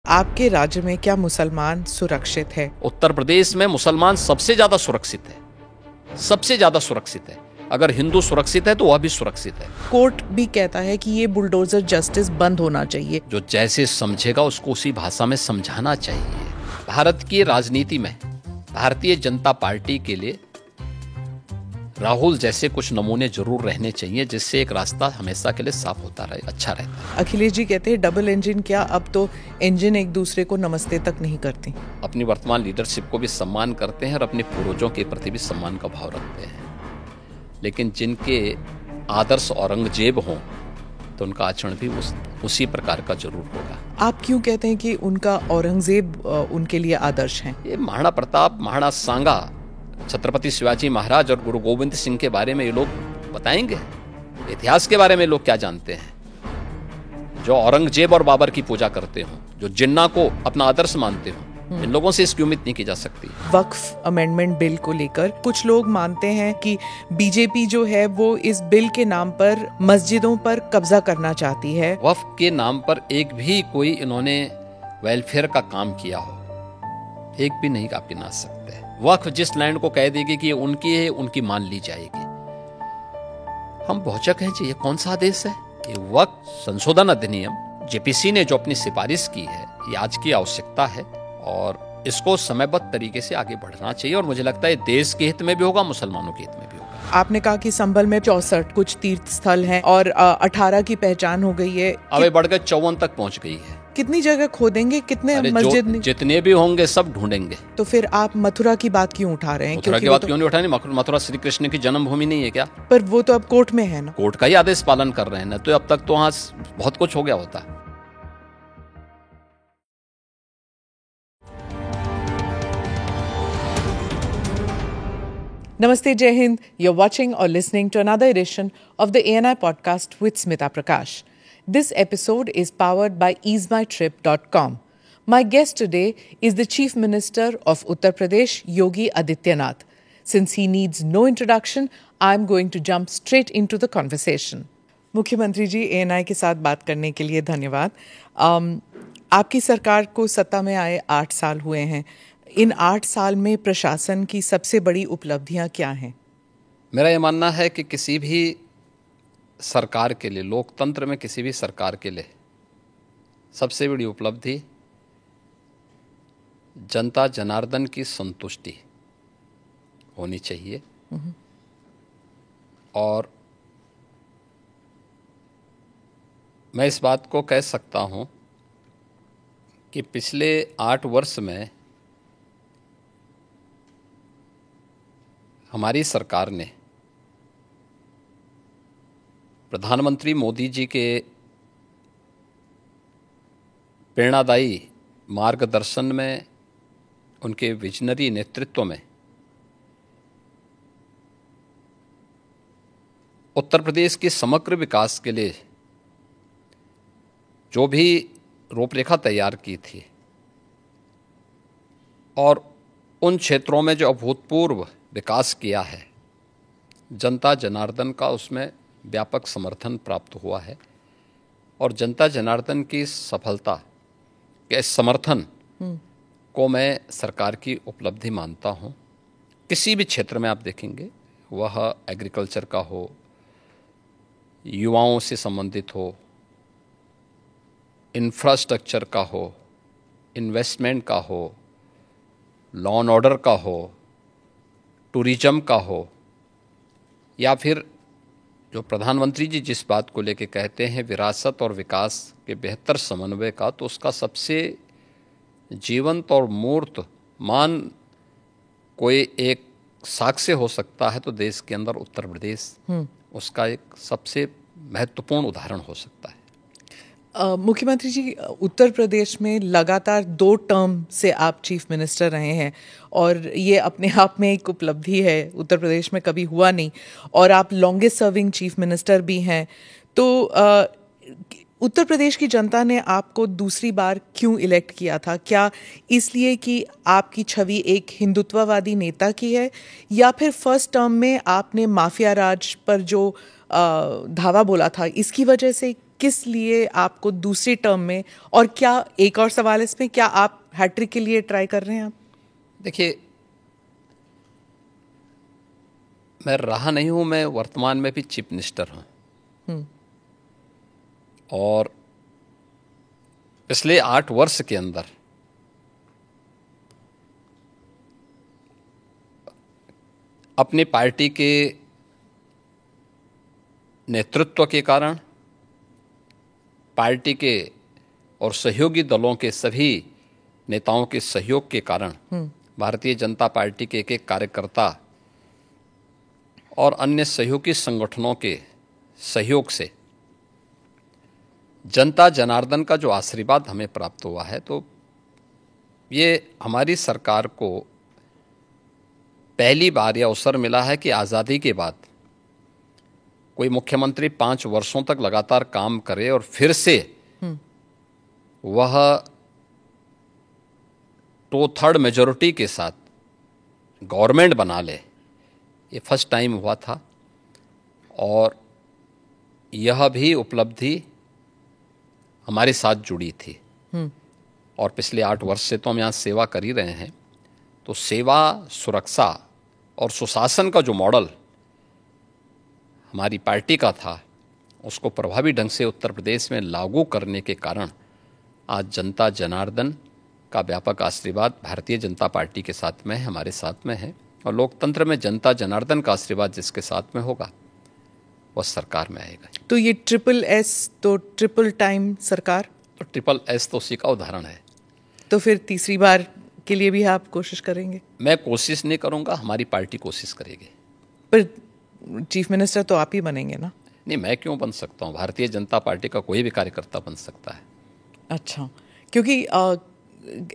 आपके राज्य में क्या मुसलमान सुरक्षित है? उत्तर प्रदेश में मुसलमान सबसे ज्यादा सुरक्षित है, सबसे ज्यादा सुरक्षित है। अगर हिंदू सुरक्षित है तो वह भी सुरक्षित है। कोर्ट भी कहता है कि ये बुलडोजर जस्टिस बंद होना चाहिए। जो जैसे समझेगा उसको उसी भाषा में समझाना चाहिए। भारत की राजनीति में भारतीय जनता पार्टी के लिए राहुल जैसे कुछ नमूने जरूर रहने चाहिए, जिससे एक रास्ता हमेशा के लिए साफ होता रहे, अच्छा रहता है। अखिलेश जी कहते हैं डबल इंजन क्या, अब तो इंजन एक दूसरे को नमस्ते तक नहीं करती। अपनी वर्तमान लीडरशिप को भी सम्मान करते हैं और अपने पूर्वजों के प्रति भी सम्मान का भाव रखते हैं, लेकिन जिनके आदर्श औरंगजेब हों तो उनका आचरण भी उसी प्रकार का जरूर होगा। आप क्यों कहते हैं कि उनका औरंगजेब उनके लिए आदर्श हैं? ये महाराणा प्रताप, महाराणा सांगा, छत्रपति शिवाजी महाराज और गुरु गोविंद सिंह के बारे में ये लोग बताएंगे। इतिहास के बारे में लोग क्या जानते हैं? जो औरंगजेब और बाबर की पूजा करते हो, जो जिन्ना को अपना आदर्श मानते हो, इन लोगों से इसकी उम्मीद नहीं की जा सकती। वक्फ अमेंडमेंट बिल को लेकर कुछ लोग मानते हैं कि बीजेपी जो है वो इस बिल के नाम पर मस्जिदों पर कब्जा करना चाहती है। वक्फ के नाम पर एक भी कोई इन्होंने वेलफेयर का काम किया हो, एक भी नहीं आप गिना सकते। वक्फ जिस लैंड को कह देगी कि ये उनकी है, उनकी मान ली जाएगी। हम भौचक हैं जी, ये कौन सा आदेश है? ये वक्फ संशोधन अधिनियम जेपीसी ने जो अपनी सिफारिश की है, ये आज की आवश्यकता है और इसको समयबद्ध तरीके से आगे बढ़ना चाहिए। और मुझे लगता है देश के हित में भी होगा, मुसलमानों के हित में भी होगा। आपने कहा कि संभल में 64 कुछ तीर्थ स्थल हैं और 18 की पहचान हो गई है, अब बढ़कर 54 तक पहुंच गई है। कितनी जगह खोदेंगे, कितने मस्जिद जितने भी होंगे सब ढूंढेंगे। तो फिर आप मथुरा की बात क्यों उठा रहे हैं? मथुरा की बात क्यों नहीं उठा रहे? मथुरा श्री कृष्ण की जन्मभूमि नहीं है क्या? पर वो तो अब कोर्ट में है ना। कोर्ट का ही आदेश पालन कर रहे हैं ना, तो अब तक तो वहां बहुत कुछ हो गया होता। Namaste, Jai Hind. You're watching or listening to another edition of the ANI podcast with Smita Prakash. This episode is powered by easemytrip.com. My guest today is the Chief Minister of Uttar Pradesh, Yogi Adityanath. Since he needs no introduction, I'm going to jump straight into the conversation. मुख्यमंत्री जी, ANI के साथ बात करने के लिए धन्यवाद। आपकी सरकार को सत्ता में आए 8 साल हुए हैं। इन 8 साल में प्रशासन की सबसे बड़ी उपलब्धियां क्या हैं? मेरा ये मानना है कि किसी भी सरकार के लिए, लोकतंत्र में किसी भी सरकार के लिए सबसे बड़ी उपलब्धि जनता जनार्दन की संतुष्टि होनी चाहिए। और मैं इस बात को कह सकता हूं कि पिछले 8 वर्ष में हमारी सरकार ने प्रधानमंत्री मोदी जी के प्रेरणादायी मार्गदर्शन में, उनके विजनरी नेतृत्व में उत्तर प्रदेश के समग्र विकास के लिए जो भी रूपरेखा तैयार की थी और उन क्षेत्रों में जो अभूतपूर्व विकास किया है, जनता जनार्दन का उसमें व्यापक समर्थन प्राप्त हुआ है। और जनता जनार्दन की सफलता के समर्थन को मैं सरकार की उपलब्धि मानता हूं। किसी भी क्षेत्र में आप देखेंगे, वह एग्रीकल्चर का हो, युवाओं से संबंधित हो, इंफ्रास्ट्रक्चर का हो, इन्वेस्टमेंट का हो, लॉ एंड ऑर्डर का हो, टूरिज्म का हो, या फिर जो प्रधानमंत्री जी जिस बात को लेके कहते हैं विरासत और विकास के बेहतर समन्वय का, तो उसका सबसे जीवंत और मूर्त मान कोई एक साक्ष्य हो सकता है तो देश के अंदर उत्तर प्रदेश उसका एक सबसे महत्वपूर्ण उदाहरण हो सकता है। मुख्यमंत्री जी, उत्तर प्रदेश में लगातार 2 टर्म से आप चीफ मिनिस्टर रहे हैं और ये अपने आप में एक उपलब्धि है, उत्तर प्रदेश में कभी हुआ नहीं, और आप लॉन्गेस्ट सर्विंग चीफ मिनिस्टर भी हैं। तो उत्तर प्रदेश की जनता ने आपको दूसरी बार क्यों इलेक्ट किया था? क्या इसलिए कि आपकी छवि एक हिंदुत्ववादी नेता की है, या फिर फर्स्ट टर्म में आपने माफिया राज पर जो धावा बोला था इसकी वजह से किस लिए आपको दूसरी टर्म में, और क्या एक और सवाल इसमें, क्या आप हैट्रिक के लिए ट्राई कर रहे हैं आप? देखिए, मैं रहा नहीं हूं, मैं वर्तमान में भी चीफ मिनिस्टर हूं और पिछले 8 वर्ष के अंदर अपनी पार्टी के नेतृत्व के कारण, पार्टी के और सहयोगी दलों के सभी नेताओं के सहयोग के कारण, भारतीय जनता पार्टी के एक कार्यकर्ता और अन्य सहयोगी संगठनों के सहयोग से जनता जनार्दन का जो आशीर्वाद हमें प्राप्त हुआ है, तो ये हमारी सरकार को पहली बार यह अवसर मिला है कि आज़ादी के बाद कोई मुख्यमंत्री 5 वर्षों तक लगातार काम करे और फिर से वह 2/3 मेजॉरिटी के साथ गवर्नमेंट बना ले। ये फर्स्ट टाइम हुआ था और यह भी उपलब्धि हमारे साथ जुड़ी थी। और पिछले 8 वर्ष से तो हम यहाँ सेवा कर ही रहे हैं, तो सेवा, सुरक्षा और सुशासन का जो मॉडल हमारी पार्टी का था, उसको प्रभावी ढंग से उत्तर प्रदेश में लागू करने के कारण आज जनता जनार्दन का व्यापक आशीर्वाद भारतीय जनता पार्टी के साथ में है, हमारे साथ में है। और लोकतंत्र में जनता जनार्दन का आशीर्वाद जिसके साथ में होगा वह सरकार में आएगा। तो ये SSS तो ट्रिपल टाइम सरकार, तो SSS तो उसी का उदाहरण है। तो फिर तीसरी बार के लिए भी आप कोशिश करेंगे? मैं कोशिश नहीं करूंगा, हमारी पार्टी कोशिश करेगी। पर चीफ मिनिस्टर तो आप ही बनेंगे ना? नहीं, मैं क्यों बन सकता हूँ? भारतीय जनता पार्टी का कोई भी कार्यकर्ता बन सकता है। अच्छा, क्योंकि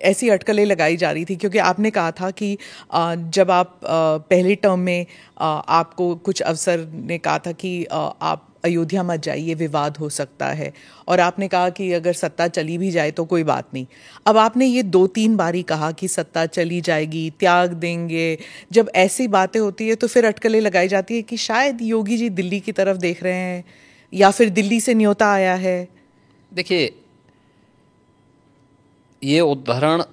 ऐसी अटकलें लगाई जा रही थी, क्योंकि आपने कहा था कि जब आप पहली टर्म में आपको कुछ अफसर ने कहा था कि आप अयोध्या मत जाइए, विवाद हो सकता है, और आपने कहा कि अगर सत्ता चली भी जाए तो कोई बात नहीं। अब आपने ये 2-3 बारी कहा कि सत्ता चली जाएगी, त्याग देंगे। जब ऐसी बातें होती है तो फिर अटकलें लगाई जाती है कि शायद योगी जी दिल्ली की तरफ देख रहे हैं या फिर दिल्ली से न्योता आया है। देखिए, ये उदाहरण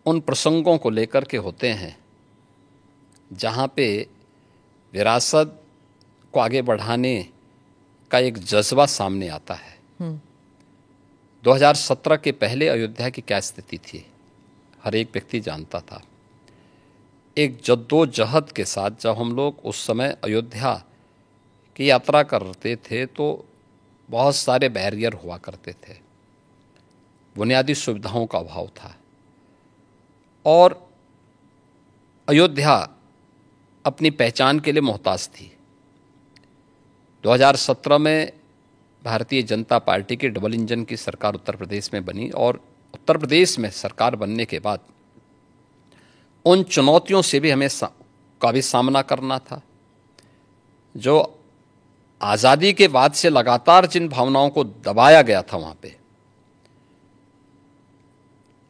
उन प्रसंगों को लेकर के होते हैं जहाँ पे विरासत को आगे बढ़ाने का एक जज्बा सामने आता है। 2017 के पहले अयोध्या की क्या स्थिति थी, हर एक व्यक्ति जानता था। एक जद्दोजहद के साथ जब हम लोग उस समय अयोध्या की यात्रा करते थे तो बहुत सारे बैरियर हुआ करते थे, बुनियादी सुविधाओं का अभाव था और अयोध्या अपनी पहचान के लिए मोहताज थी। 2017 में भारतीय जनता पार्टी की डबल इंजन की सरकार उत्तर प्रदेश में बनी और उत्तर प्रदेश में सरकार बनने के बाद उन चुनौतियों से भी हमें का भी सामना करना था। जो आज़ादी के बाद से लगातार जिन भावनाओं को दबाया गया था वहाँ पे,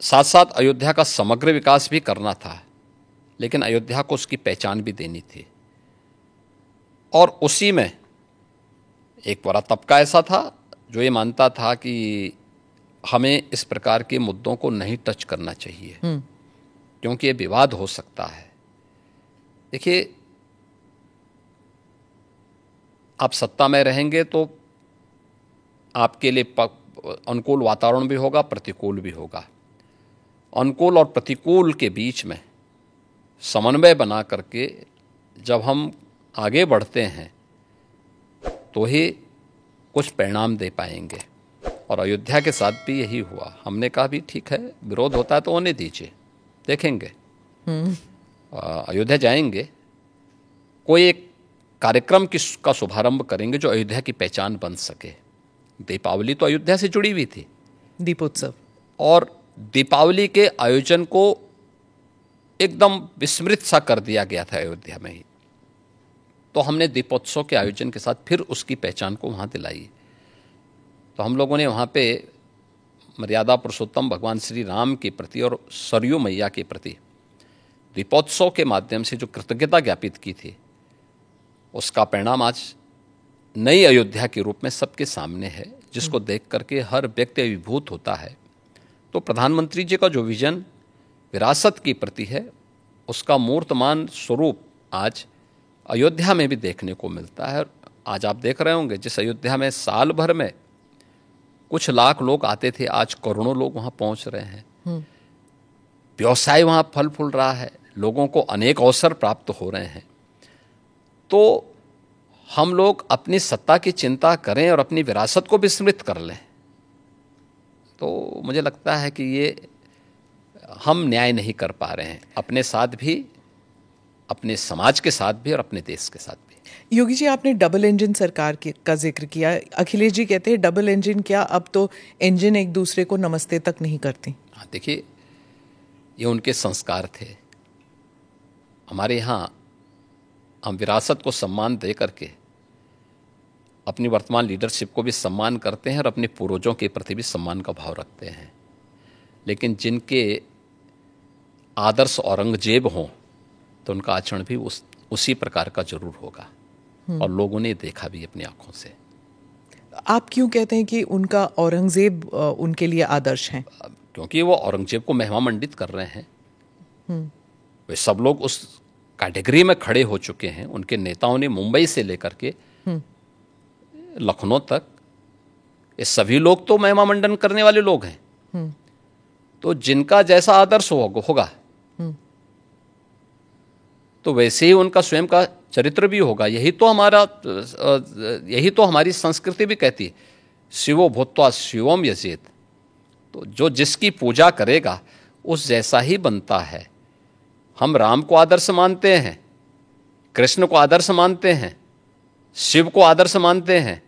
साथ साथ अयोध्या का समग्र विकास भी करना था, लेकिन अयोध्या को उसकी पहचान भी देनी थी। और उसी में एक बड़ा तबका ऐसा था जो ये मानता था कि हमें इस प्रकार के मुद्दों को नहीं टच करना चाहिए क्योंकि ये विवाद हो सकता है। देखिए, आप सत्ता में रहेंगे तो आपके लिए अनुकूल वातावरण भी होगा, प्रतिकूल भी होगा। अनुकूल और प्रतिकूल के बीच में समन्वय बना करके जब हम आगे बढ़ते हैं तो ही कुछ परिणाम दे पाएंगे। और अयोध्या के साथ भी यही हुआ। हमने कहा भी ठीक है, विरोध होता है तो होने दीजिए, देखेंगे। अयोध्या जाएंगे, कोई एक कार्यक्रम का शुभारंभ करेंगे जो अयोध्या की पहचान बन सके। दीपावली तो अयोध्या से जुड़ी हुई थी, दीपोत्सव, और दीपावली के आयोजन को एकदम विस्मृत सा कर दिया गया था अयोध्या में ही। तो हमने दीपोत्सव के आयोजन के साथ फिर उसकी पहचान को वहाँ दिलाई। तो हम लोगों ने वहाँ पे मर्यादा पुरुषोत्तम भगवान श्री राम के प्रति और सरयू मैया के प्रति दीपोत्सव के माध्यम से जो कृतज्ञता ज्ञापित की थी, उसका परिणाम आज नई अयोध्या के रूप में सबके सामने है, जिसको देख करके हर व्यक्ति अभिभूत होता है। तो प्रधानमंत्री जी का जो विजन विरासत की प्रति है, उसका मूर्तमान स्वरूप आज अयोध्या में भी देखने को मिलता है। आज आप देख रहे होंगे, जिस अयोध्या में साल भर में कुछ लाख लोग आते थे, आज करोड़ों लोग वहाँ पहुँच रहे हैं। व्यवसाय वहाँ फल फूल रहा है, लोगों को अनेक अवसर प्राप्त हो रहे हैं। तो हम लोग अपनी सत्ता की चिंता करें और अपनी विरासत को विस्मृत कर लें, तो मुझे लगता है कि ये हम न्याय नहीं कर पा रहे हैं, अपने साथ भी, अपने समाज के साथ भी और अपने देश के साथ भी। योगी जी, आपने डबल इंजन सरकार का जिक्र किया। अखिलेश जी कहते हैं डबल इंजन क्या, अब तो इंजन एक दूसरे को नमस्ते तक नहीं करती। हाँ, देखिए, ये उनके संस्कार थे। हमारे यहाँ हम विरासत को सम्मान दे करके अपनी वर्तमान लीडरशिप को भी सम्मान करते हैं और अपने पूर्वजों के प्रति भी सम्मान का भाव रखते हैं। लेकिन जिनके आदर्श औरंगजेब हों तो उनका आचरण भी उसी प्रकार का जरूर होगा, और लोगों ने देखा भी अपनी आंखों से। आप क्यों कहते हैं कि उनका औरंगजेब उनके लिए आदर्श हैं? क्योंकि वो औरंगजेब को महिमा मंडित कर रहे हैं। वे सब लोग उस कैटेगरी में खड़े हो चुके हैं। उनके नेताओं ने मुंबई से लेकर के लखनऊ तक, ये सभी लोग तो महिमा मंडन करने वाले लोग हैं। तो जिनका जैसा आदर्श होगा तो वैसे ही उनका स्वयं का चरित्र भी होगा। यही तो हमारी संस्कृति भी कहती है, शिवो भूत्वा शिवम यजेत। तो जो जिसकी पूजा करेगा उस जैसा ही बनता है। हम राम को आदर्श मानते हैं, कृष्ण को आदर्श मानते हैं, शिव को आदर्श मानते हैं,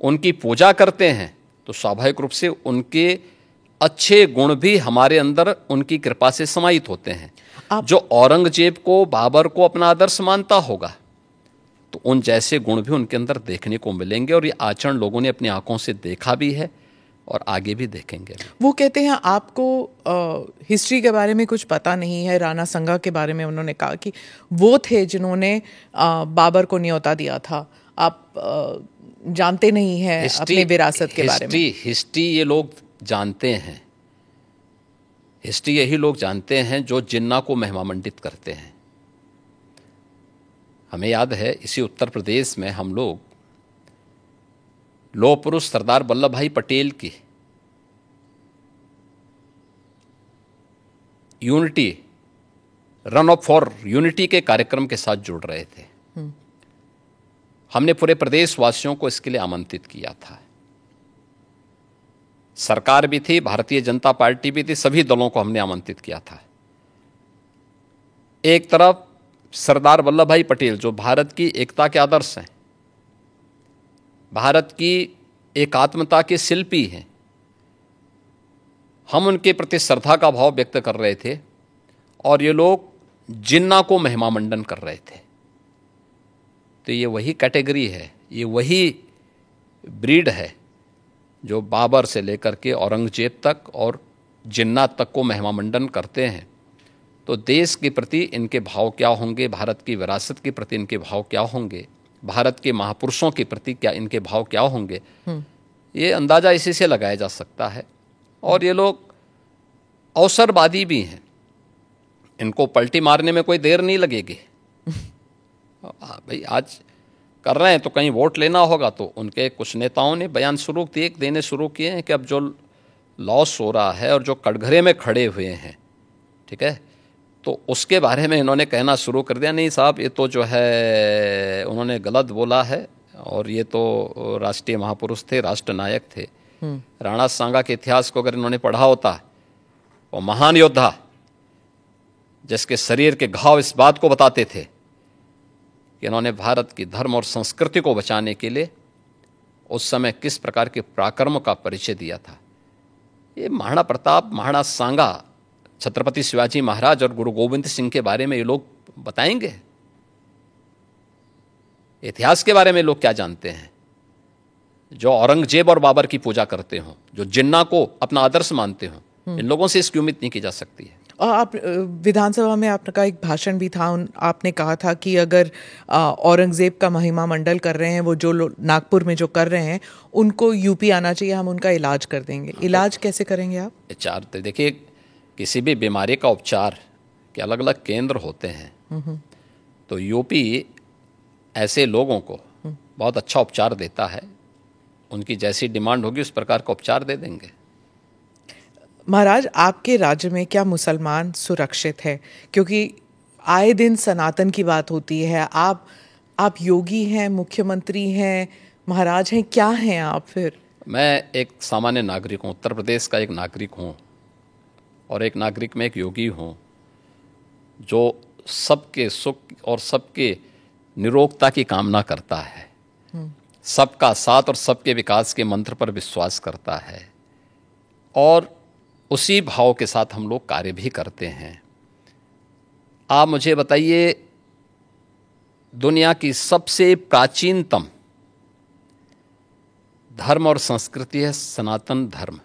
उनकी पूजा करते हैं, तो स्वाभाविक रूप से उनके अच्छे गुण भी हमारे अंदर उनकी कृपा से समाहित होते हैं। जो औरंगजेब को, बाबर को अपना आदर्श मानता होगा तो उन जैसे गुण भी उनके अंदर देखने को मिलेंगे, और ये आचरण लोगों ने अपनी आंखों से देखा भी है और आगे भी देखेंगे। वो कहते हैं आपको हिस्ट्री के बारे में कुछ पता नहीं है। राणा संगा के बारे में उन्होंने कहा कि वो थे जिन्होंने बाबर को न्योता दिया था। आप जानते नहीं हैं अपने विरासत के बारे में। हिस्ट्री ये लोग जानते हैं। हिस्ट्री यही लोग जानते हैं जो जिन्ना को महिमा मंडित करते हैं। हमें याद है, इसी उत्तर प्रदेश में हम लोग लौह पुरुष सरदार वल्लभ भाई पटेल की unity, run up for unity के कार्यक्रम के साथ जुड़ रहे थे। हमने पूरे प्रदेश वासियों को इसके लिए आमंत्रित किया था। सरकार भी थी, भारतीय जनता पार्टी भी थी, सभी दलों को हमने आमंत्रित किया था। एक तरफ सरदार वल्लभ भाई पटेल जो भारत की एकता के आदर्श हैं, भारत की एकात्मता के शिल्पी हैं, हम उनके प्रति श्रद्धा का भाव व्यक्त कर रहे थे, और ये लोग जिन्ना को महिमा मंडन कर रहे थे। तो ये वही कैटेगरी है, ये वही ब्रीड है जो बाबर से लेकर के औरंगजेब तक और जिन्ना तक को महिमा मंडन करते हैं। तो देश के प्रति इनके भाव क्या होंगे, भारत की विरासत के प्रति इनके भाव क्या होंगे, भारत के महापुरुषों के प्रति क्या इनके भाव क्या होंगे, ये अंदाज़ा इसी से लगाया जा सकता है। और ये लोग अवसरवादी भी हैं, इनको पलटी मारने में कोई देर नहीं लगेगी। भाई आज कर रहे हैं तो कहीं वोट लेना होगा, तो उनके कुछ नेताओं ने बयान देने शुरू किए हैं कि अब जो लॉस हो रहा है और जो कटघरे में खड़े हुए हैं, ठीक है, तो उसके बारे में इन्होंने कहना शुरू कर दिया, नहीं साहब ये तो जो है उन्होंने गलत बोला है, और ये तो राष्ट्रीय महापुरुष थे, राष्ट्र नायक थे। राणा सांगा के इतिहास को अगर इन्होंने पढ़ा होता, और महान योद्धा जिसके शरीर के घाव इस बात को बताते थे कि इन्होंने भारत की धर्म और संस्कृति को बचाने के लिए उस समय किस प्रकार के पराक्रम का परिचय दिया था। ये महाराणा प्रताप, महाराणा सांगा, छत्रपति शिवाजी महाराज और गुरु गोविंद सिंह के बारे में ये लोग बताएंगे। इतिहास के बारे में लोग क्या जानते हैं? जो औरंगजेब और बाबर की पूजा करते हों, जो जिन्ना को अपना आदर्श मानते हों, इन लोगों से इसकी उम्मीद नहीं की जा सकती है। और आप विधानसभा में आपका एक भाषण भी था, आपने कहा था कि अगर औरंगजेब का महिमा मंडल कर रहे हैं वो जो लोग नागपुर में जो कर रहे हैं उनको यूपी आना चाहिए, हम उनका इलाज कर देंगे। इलाज कैसे करेंगे आप? उपचार तो देखिए, किसी भी बीमारी का उपचार के अलग अलग केंद्र होते हैं, तो यूपी ऐसे लोगों को बहुत अच्छा उपचार देता है। उनकी जैसी डिमांड होगी उस प्रकार का उपचार दे देंगे। महाराज, आपके राज्य में क्या मुसलमान सुरक्षित है? क्योंकि आए दिन सनातन की बात होती है। आप योगी हैं, मुख्यमंत्री हैं, महाराज हैं, क्या हैं आप फिर? मैं एक सामान्य नागरिक हूँ, उत्तर प्रदेश का एक नागरिक हूँ, और एक नागरिक में एक योगी हूँ जो सबके सुख और सबके निरोगता की कामना करता है, सबका साथ और सबके विकास के मंत्र पर विश्वास करता है, और उसी भाव के साथ हम लोग कार्य भी करते हैं। आप मुझे बताइए, दुनिया की सबसे प्राचीनतम धर्म और संस्कृति है सनातन धर्म।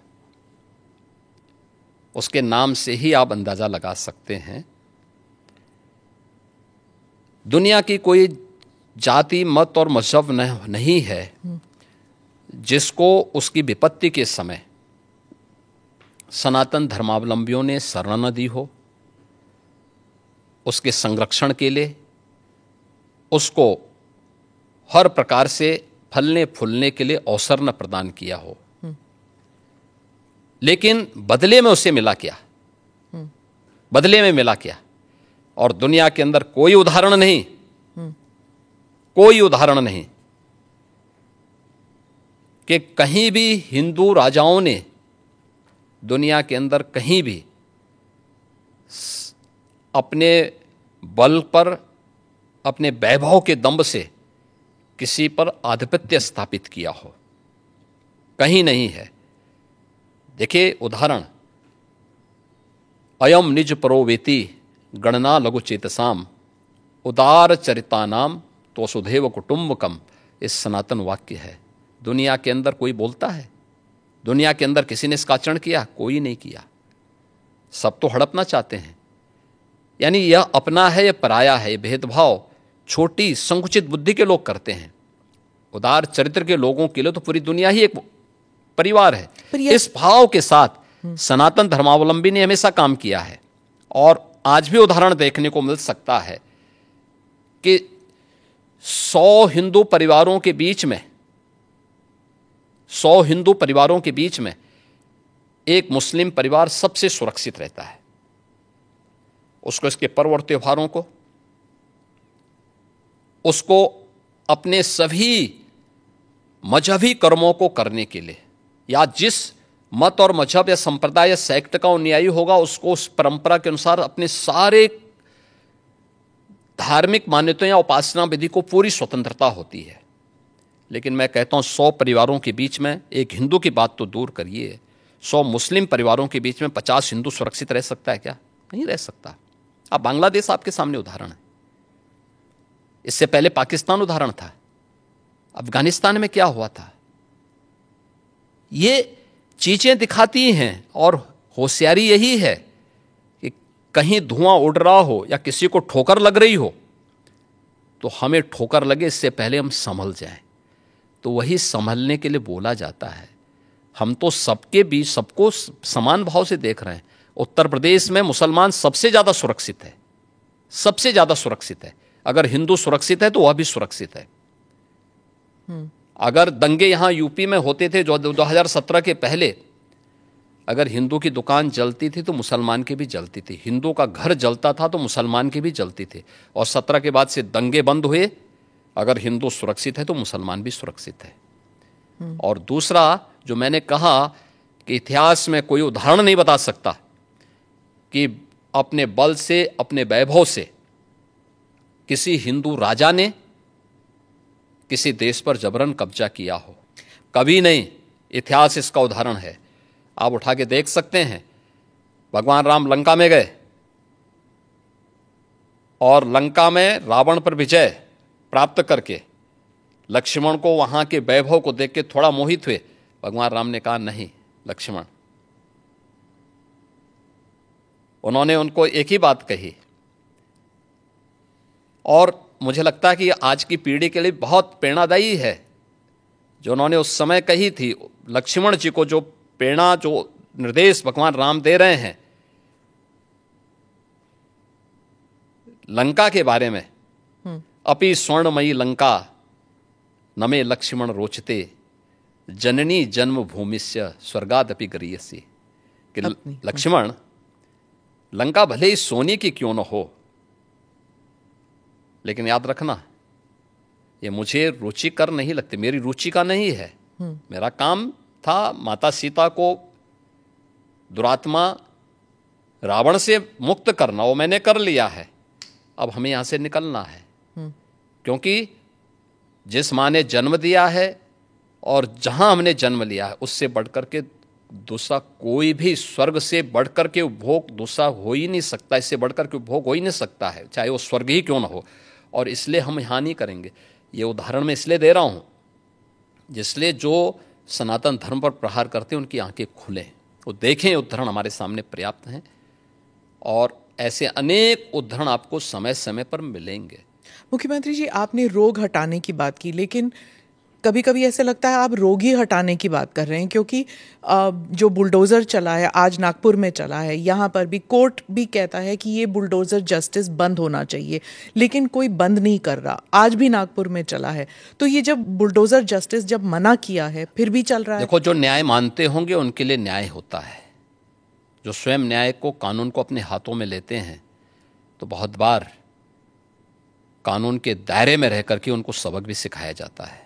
उसके नाम से ही आप अंदाजा लगा सकते हैं। दुनिया की कोई जाति, मत और मजहब नहीं है जिसको उसकी विपत्ति के समय सनातन धर्मावलंबियों ने शरण न दी हो, उसके संरक्षण के लिए उसको हर प्रकार से फलने फूलने के लिए अवसर न प्रदान किया हो। लेकिन बदले में उसे मिला क्या? बदले में मिला क्या? और दुनिया के अंदर कोई उदाहरण नहीं, कोई उदाहरण नहीं कि कहीं भी हिंदू राजाओं ने दुनिया के अंदर कहीं भी अपने बल पर, अपने वैभव के दंभ से किसी पर आधिपत्य स्थापित किया हो, कहीं नहीं है। देखिए उदाहरण, अयम निज परोवेति गणना लघु चेतसाम उदार चरितानाम तो वसुधैव कुटुंबकम, इस सनातन वाक्य है। दुनिया के अंदर कोई बोलता है? दुनिया के अंदर किसी ने इसका आचरण किया? कोई नहीं किया। सब तो हड़पना चाहते हैं। यानी यह अपना है, यह पराया है, भेदभाव छोटी संकुचित बुद्धि के लोग करते हैं। उदार चरित्र के लोगों के लिए तो पूरी दुनिया ही एक परिवार है। इस भाव के साथ सनातन धर्मावलंबी ने हमेशा काम किया है, और आज भी उदाहरण देखने को मिल सकता है कि 100 हिंदू परिवारों के बीच में, 100 हिंदू परिवारों के बीच में एक मुस्लिम परिवार सबसे सुरक्षित रहता है। उसको इसके पर्व और त्योहारों को, उसको अपने सभी मजहबी कर्मों को करने के लिए, या जिस मत और मजहब या संप्रदाय या सेक्ट का अनुयायी होगा उसको उस परंपरा के अनुसार अपने सारे धार्मिक मान्यताओं या उपासना विधि को पूरी स्वतंत्रता होती है। लेकिन मैं कहता हूं 100 परिवारों के बीच में, एक हिंदू की बात तो दूर करिए, 100 मुस्लिम परिवारों के बीच में 50 हिंदू सुरक्षित रह सकता है क्या? नहीं रह सकता। अब बांग्लादेश आपके सामने उदाहरण है, इससे पहले पाकिस्तान उदाहरण था, अफगानिस्तान में क्या हुआ था। ये चीजें दिखाती हैं, और होशियारी यही है कि कहीं धुआं उड़ रहा हो या किसी को ठोकर लग रही हो तो हमें ठोकर लगे इससे पहले हम संभल जाएं। तो वही संभलने के लिए बोला जाता है। हम तो सबके बीच सबको समान भाव से देख रहे हैं। उत्तर प्रदेश में मुसलमान सबसे ज्यादा सुरक्षित है, सबसे ज्यादा सुरक्षित है। अगर हिंदू सुरक्षित है तो वह भी सुरक्षित है। अगर दंगे यहां यूपी में होते थे जो 2017 के पहले, अगर हिंदू की दुकान जलती थी तो मुसलमान की भी जलती थी, हिंदू का घर जलता था तो मुसलमान की भी जलती थी। और 17 के बाद से दंगे बंद हुए। अगर हिंदू सुरक्षित है तो मुसलमान भी सुरक्षित है। और दूसरा जो मैंने कहा कि इतिहास में कोई उदाहरण नहीं बता सकता कि अपने बल से, अपने वैभव से किसी हिंदू राजा ने किसी देश पर जबरन कब्जा किया हो, कभी नहीं। इतिहास इसका उदाहरण है, आप उठा के देख सकते हैं। भगवान राम लंका में गए और लंका में रावण पर विजय प्राप्त करके लक्ष्मण को वहां के वैभव को देख के थोड़ा मोहित हुए। भगवान राम ने कहा, नहीं लक्ष्मण, उन्होंने उनको एक ही बात कही, और मुझे लगता है कि आज की पीढ़ी के लिए बहुत प्रेरणादायी है जो उन्होंने उस समय कही थी। लक्ष्मण जी को जो प्रेरणा, जो निर्देश भगवान राम दे रहे हैं लंका के बारे में, अपि स्वर्णमयी लंका नमे लक्ष्मण रोचते, जननी जन्म भूमिस्य स्वर्गादपि गरीयसी, कि लक्ष्मण, लंका भले ही सोने की क्यों न हो, लेकिन याद रखना ये मुझे रुचिकर नहीं लगती, मेरी रुचि का नहीं है। मेरा काम था माता सीता को दुरात्मा रावण से मुक्त करना, वो मैंने कर लिया है। अब हमें यहां से निकलना है, क्योंकि जिस माँ ने जन्म दिया है और जहां हमने जन्म लिया है उससे बढ़कर के दूसरा कोई भी, स्वर्ग से बढ़कर के उपभोग दूसरा हो ही नहीं सकता, इससे बढ़कर के उपभोग हो ही नहीं सकता है, चाहे वो स्वर्ग ही क्यों ना हो। और इसलिए हम यहाँ नहीं करेंगे। ये उदाहरण मैं इसलिए दे रहा हूँ जिसलिए जो सनातन धर्म पर प्रहार करते हैं उनकी आंखें खुलें, वो देखें। उदाहरण हमारे सामने पर्याप्त हैं और ऐसे अनेक उदाहरण आपको समय समय पर मिलेंगे। मुख्यमंत्री जी, आपने रोग हटाने की बात की, लेकिन कभी कभी ऐसे लगता है आप रोग ही हटाने की बात कर रहे हैं, क्योंकि जो बुलडोज़र चला है, आज नागपुर में चला है, यहाँ पर भी कोर्ट भी कहता है कि ये बुलडोज़र जस्टिस बंद होना चाहिए, लेकिन कोई बंद नहीं कर रहा। आज भी नागपुर में चला है, तो ये जब बुलडोज़र जस्टिस जब मना किया है फिर भी चल रहा है। देखो, जो न्याय मानते होंगे उनके लिए न्याय होता है। जो स्वयं न्याय को, कानून को अपने हाथों में लेते हैं, तो बहुत बार कानून के दायरे में रह करके उनको सबक भी सिखाया जाता है।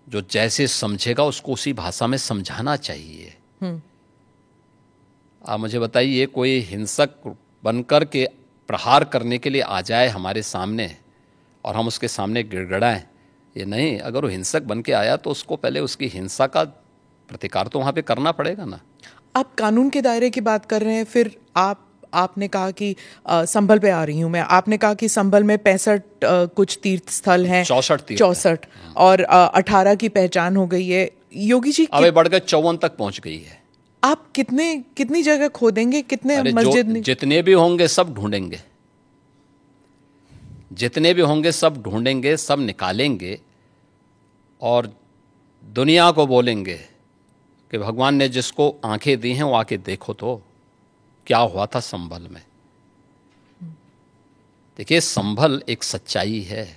जो जैसे समझेगा उसको उसी भाषा में समझाना चाहिए। आप मुझे बताइए, कोई हिंसक बनकर के प्रहार करने के लिए आ जाए हमारे सामने और हम उसके सामने गिड़गिड़ाएं, ये नहीं। अगर वो हिंसक बन के आया तो उसको पहले उसकी हिंसा का प्रतिकार तो वहाँ पे करना पड़ेगा ना। आप कानून के दायरे की बात कर रहे हैं, फिर आपने कहा कि संभल पे आ रही हूं मैं, आपने कहा कि संभल में 65 कुछ तीर्थ स्थल हैं, 64 और 18 की पहचान हो गई है। योगी जी अब बढ़ गए 54 तक पहुंच गई है। आप कितनी जगह खोदेंगे, कितने मस्जिद? जितने भी होंगे सब ढूंढेंगे, जितने भी होंगे सब ढूंढेंगे, सब निकालेंगे और दुनिया को बोलेंगे कि भगवान ने जिसको आंखें दी हैं वो आके देखो तो क्या हुआ था संभल में। देखिए, संभल एक सच्चाई है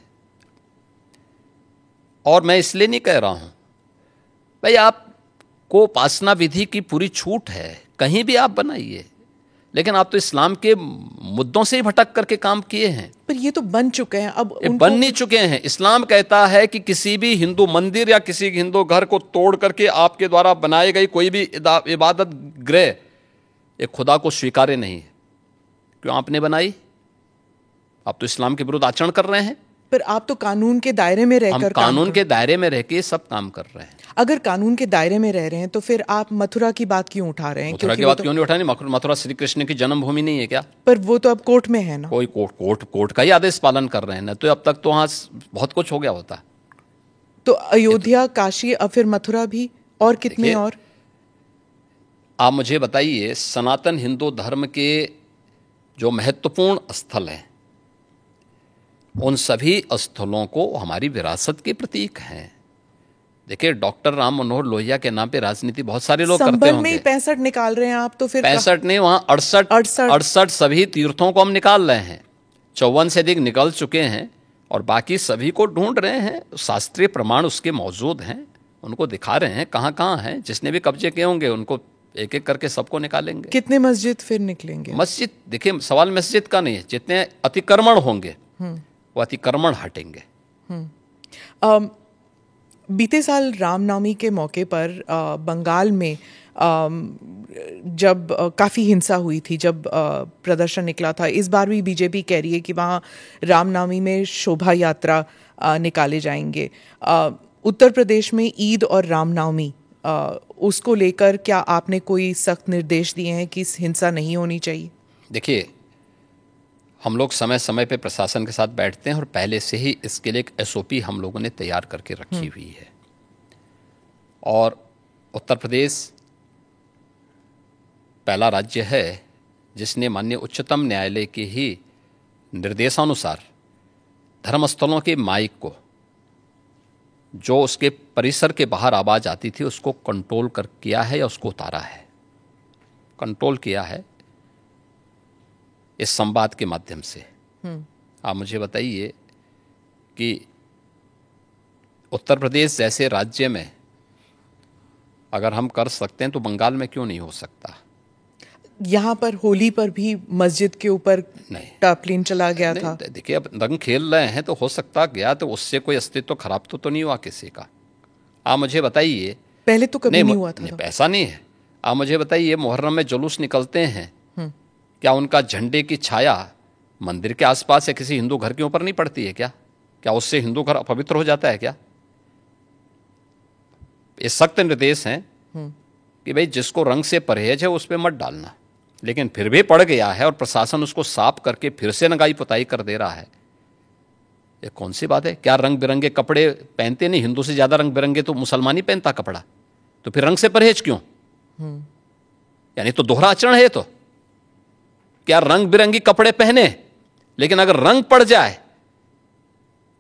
और मैं इसलिए नहीं कह रहा हूं भाई आपको उपासना विधि की पूरी छूट है, कहीं भी आप बनाइए, लेकिन आप तो इस्लाम के मुद्दों से ही भटक करके काम किए हैं। पर ये तो बन चुके हैं, अब बन नहीं चुके हैं। इस्लाम कहता है कि किसी भी हिंदू मंदिर या किसी हिंदू घर को तोड़ करके आपके द्वारा बनाई गई कोई भी इबादत गृह एक खुदा को स्वीकार्य नहीं है। क्यों आपने बनाई? आप तो इस्लाम के विरुद्ध आचरण कर रहे हैं। पर आप तो कानून के दायरे में रहकर, हम कानून के दायरे में रह के सब काम कर रहे हैं। अगर कानून के दायरे में रह रहे हैं तो फिर आप मथुरा की बात क्यों उठा रहे हैं? मथुरा की बात क्यों नहीं उठानी? मथुरा श्री कृष्ण की जन्मभूमि नहीं है क्या? पर वो तो अब कोर्ट में है ना। कोई कोर्ट का ही आदेश पालन कर रहे हैं ना, तो अब तक तो वहां बहुत कुछ हो गया होता। तो अयोध्या, काशी, अब फिर मथुरा भी, और कितने और? आप मुझे बताइए, सनातन हिंदू धर्म के जो महत्वपूर्ण स्थल हैं उन सभी स्थलों को हमारी विरासत के प्रतीक हैं। देखिए, डॉक्टर राम मनोहर लोहिया के नाम पे राजनीति बहुत सारे लोग करते होंगे। संभल में 65 निकाल रहे हैं आप, तो फिर 65 नहीं, वहां 68 सभी तीर्थों को हम निकाल रहे हैं। 54 से अधिक निकल चुके हैं और बाकी सभी को ढूंढ रहे हैं। शास्त्रीय प्रमाण उसके मौजूद हैं, उनको दिखा रहे हैं कहाँ कहाँ हैं। जिसने भी कब्जे किए होंगे उनको एक एक करके सबको निकालेंगे। कितने मस्जिद फिर निकलेंगे? मस्जिद, देखिए, सवाल मस्जिद का नहीं है, जितने अतिक्रमण होंगे वो अतिक्रमण हटेंगे। बीते साल रामनवमी के मौके पर बंगाल में जब काफ़ी हिंसा हुई थी, जब प्रदर्शन निकला था, इस बार भी बीजेपी कह रही है कि वहाँ रामनवमी में शोभा यात्रा निकाले जाएंगे। उत्तर प्रदेश में ईद और रामनवमी, उसको लेकर क्या आपने कोई सख्त निर्देश दिए हैं कि हिंसा नहीं होनी चाहिए? देखिए, हम लोग समय समय पे प्रशासन के साथ बैठते हैं और पहले से ही इसके लिए एक SOP हम लोगों ने तैयार करके रखी हुई है। और उत्तर प्रदेश पहला राज्य है जिसने माननीय उच्चतम न्यायालय के ही निर्देशानुसार धर्मस्थलों के माइक को, जो उसके परिसर के बाहर आवाज़ आती थी, उसको कंट्रोल कर किया है या उसको उतारा है, कंट्रोल किया है इस संवाद के माध्यम से। आप मुझे बताइए कि उत्तर प्रदेश जैसे राज्य में अगर हम कर सकते हैं तो बंगाल में क्यों नहीं हो सकता? यहाँ पर होली पर भी मस्जिद के ऊपर टार्पलिन चला गया था। देखिए, अब रंग खेल रहे हैं तो हो सकता गया, तो उससे कोई अस्तित्व खराब तो नहीं हुआ किसी का? आप मुझे बताइए। पहले तो कभी नहीं हुआ था। ऐसा नहीं है। आप मुझे बताइए, मुहर्रम में जुलूस निकलते हैं, क्या उनका झंडे की छाया मंदिर के आसपास या किसी हिंदू घर के ऊपर नहीं पड़ती है क्या? क्या उससे हिंदू घर अपवित्र हो जाता है क्या? ये सख्त निर्देश हैं कि भाई जिसको रंग से परहेज है उस पर मत डालना, लेकिन फिर भी पड़ गया है और प्रशासन उसको साफ करके फिर से नगाई पुताई कर दे रहा है। ये कौन सी बात है? क्या रंग बिरंगे कपड़े पहनते नहीं? हिंदू से ज्यादा रंग बिरंगे तो मुसलमान ही पहनता कपड़ा, तो फिर रंग से परहेज क्यों? यानी तो दोहरा आचरण है। तो क्या रंग बिरंगी कपड़े पहने, लेकिन अगर रंग पड़ जाए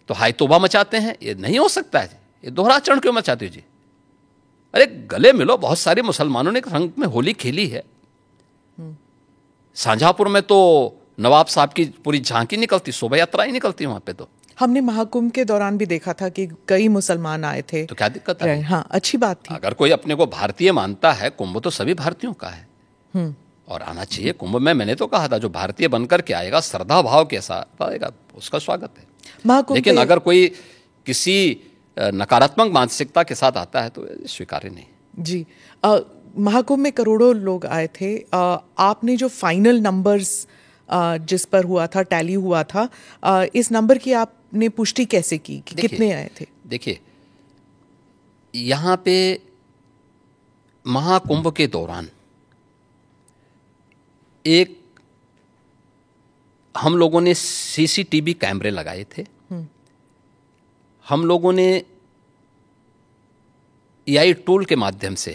तो हाय तौबा मचाते हैं? ये नहीं हो सकता है। ये दोहरा आचरण क्यों मचाते हो जी? अरे गले मिलो। बहुत सारे मुसलमानों ने रंग में होली खेली है। शाहजहांपुर में तो नवाब साहब की पूरी झांकी निकलती, शोभा यात्रा ही निकलती वहां पे। तो हमने महाकुंभ के दौरान भी देखा था कि कई मुसलमान आए थे। तो क्या दिक्कत है? हाँ, अच्छी बात थी। अगर कोई अपने को भारतीय मानता है, कुंभ तो सभी भारतीयों का है और आना चाहिए कुंभ में। मैंने तो कहा था जो भारतीय बनकर के आएगा, श्रद्धा भाव के साथ आएगा, उसका स्वागत है। लेकिन अगर कोई किसी नकारात्मक मानसिकता के साथ आता है तो स्वीकार्य नहीं। जी, महाकुंभ में करोड़ों लोग आए थे। आपने जो फाइनल नंबर्स जिस पर हुआ था, टैली हुआ था, इस नंबर की आपने पुष्टि कैसे की कि कितने आए थे? देखिए, यहाँ पे महाकुंभ के दौरान एक हम लोगों ने सीसीटीवी कैमरे लगाए थे। हम लोगों ने एआई टूल के माध्यम से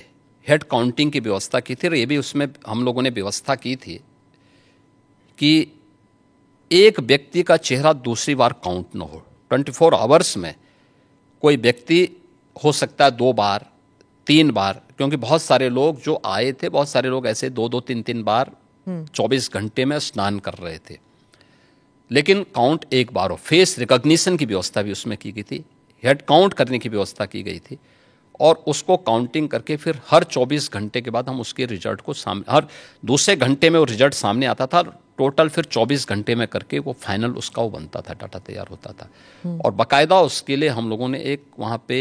हेड काउंटिंग की व्यवस्था की थी और ये भी उसमें हम लोगों ने व्यवस्था की थी कि एक व्यक्ति का चेहरा दूसरी बार काउंट न हो। 24 आवर्स में कोई व्यक्ति हो सकता है 2 बार 3 बार, क्योंकि बहुत सारे लोग जो आए थे, बहुत सारे लोग ऐसे 2-2 3-3 बार 24 घंटे में स्नान कर रहे थे, लेकिन काउंट एक बार हो। फेस रिकॉग्निशन की व्यवस्था भी उसमें की गई थी, हेड काउंट करने की व्यवस्था की गई थी और उसको काउंटिंग करके फिर हर 24 घंटे के बाद हम उसके रिजल्ट को सामने, हर दूसरे घंटे में वो रिजल्ट सामने आता था। टोटल फिर 24 घंटे में करके वो फाइनल उसका वो बनता था, डाटा तैयार होता था। और बाकायदा उसके लिए हम लोगों ने एक वहाँ पे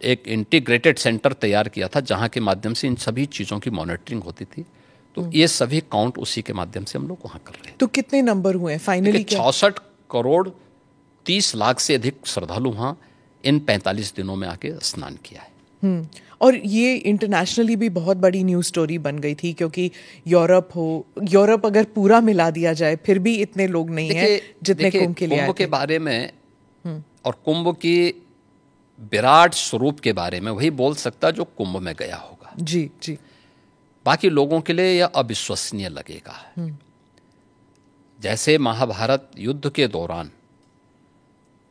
एक इंटीग्रेटेड सेंटर तैयार किया था जहाँ के माध्यम से इन सभी चीज़ों की मॉनिटरिंग होती थी। तो ये सभी काउंट उसी के माध्यम से हम लोग वहाँ कर रहे हैं। तो कितने नंबर हुए फाइनली? 66 करोड़ 30 लाख से अधिक श्रद्धालु वहाँ इन 45 दिनों में आके स्नान किया है। और ये इंटरनेशनली भी बहुत बड़ी न्यूज़ स्टोरी बन गई थी, क्योंकि यूरोप अगर पूरा मिला दिया जाए फिर भी इतने लोग नहीं हैं जितने कुंभ के लिए आए थे। कुंभ के बारे में और कुंभ की विराट स्वरूप के बारे में वही बोल सकता जो कुंभ में गया होगा। जी जी। बाकी लोगों के लिए यह अविश्वसनीय लगेगा। जैसे महाभारत युद्ध के दौरान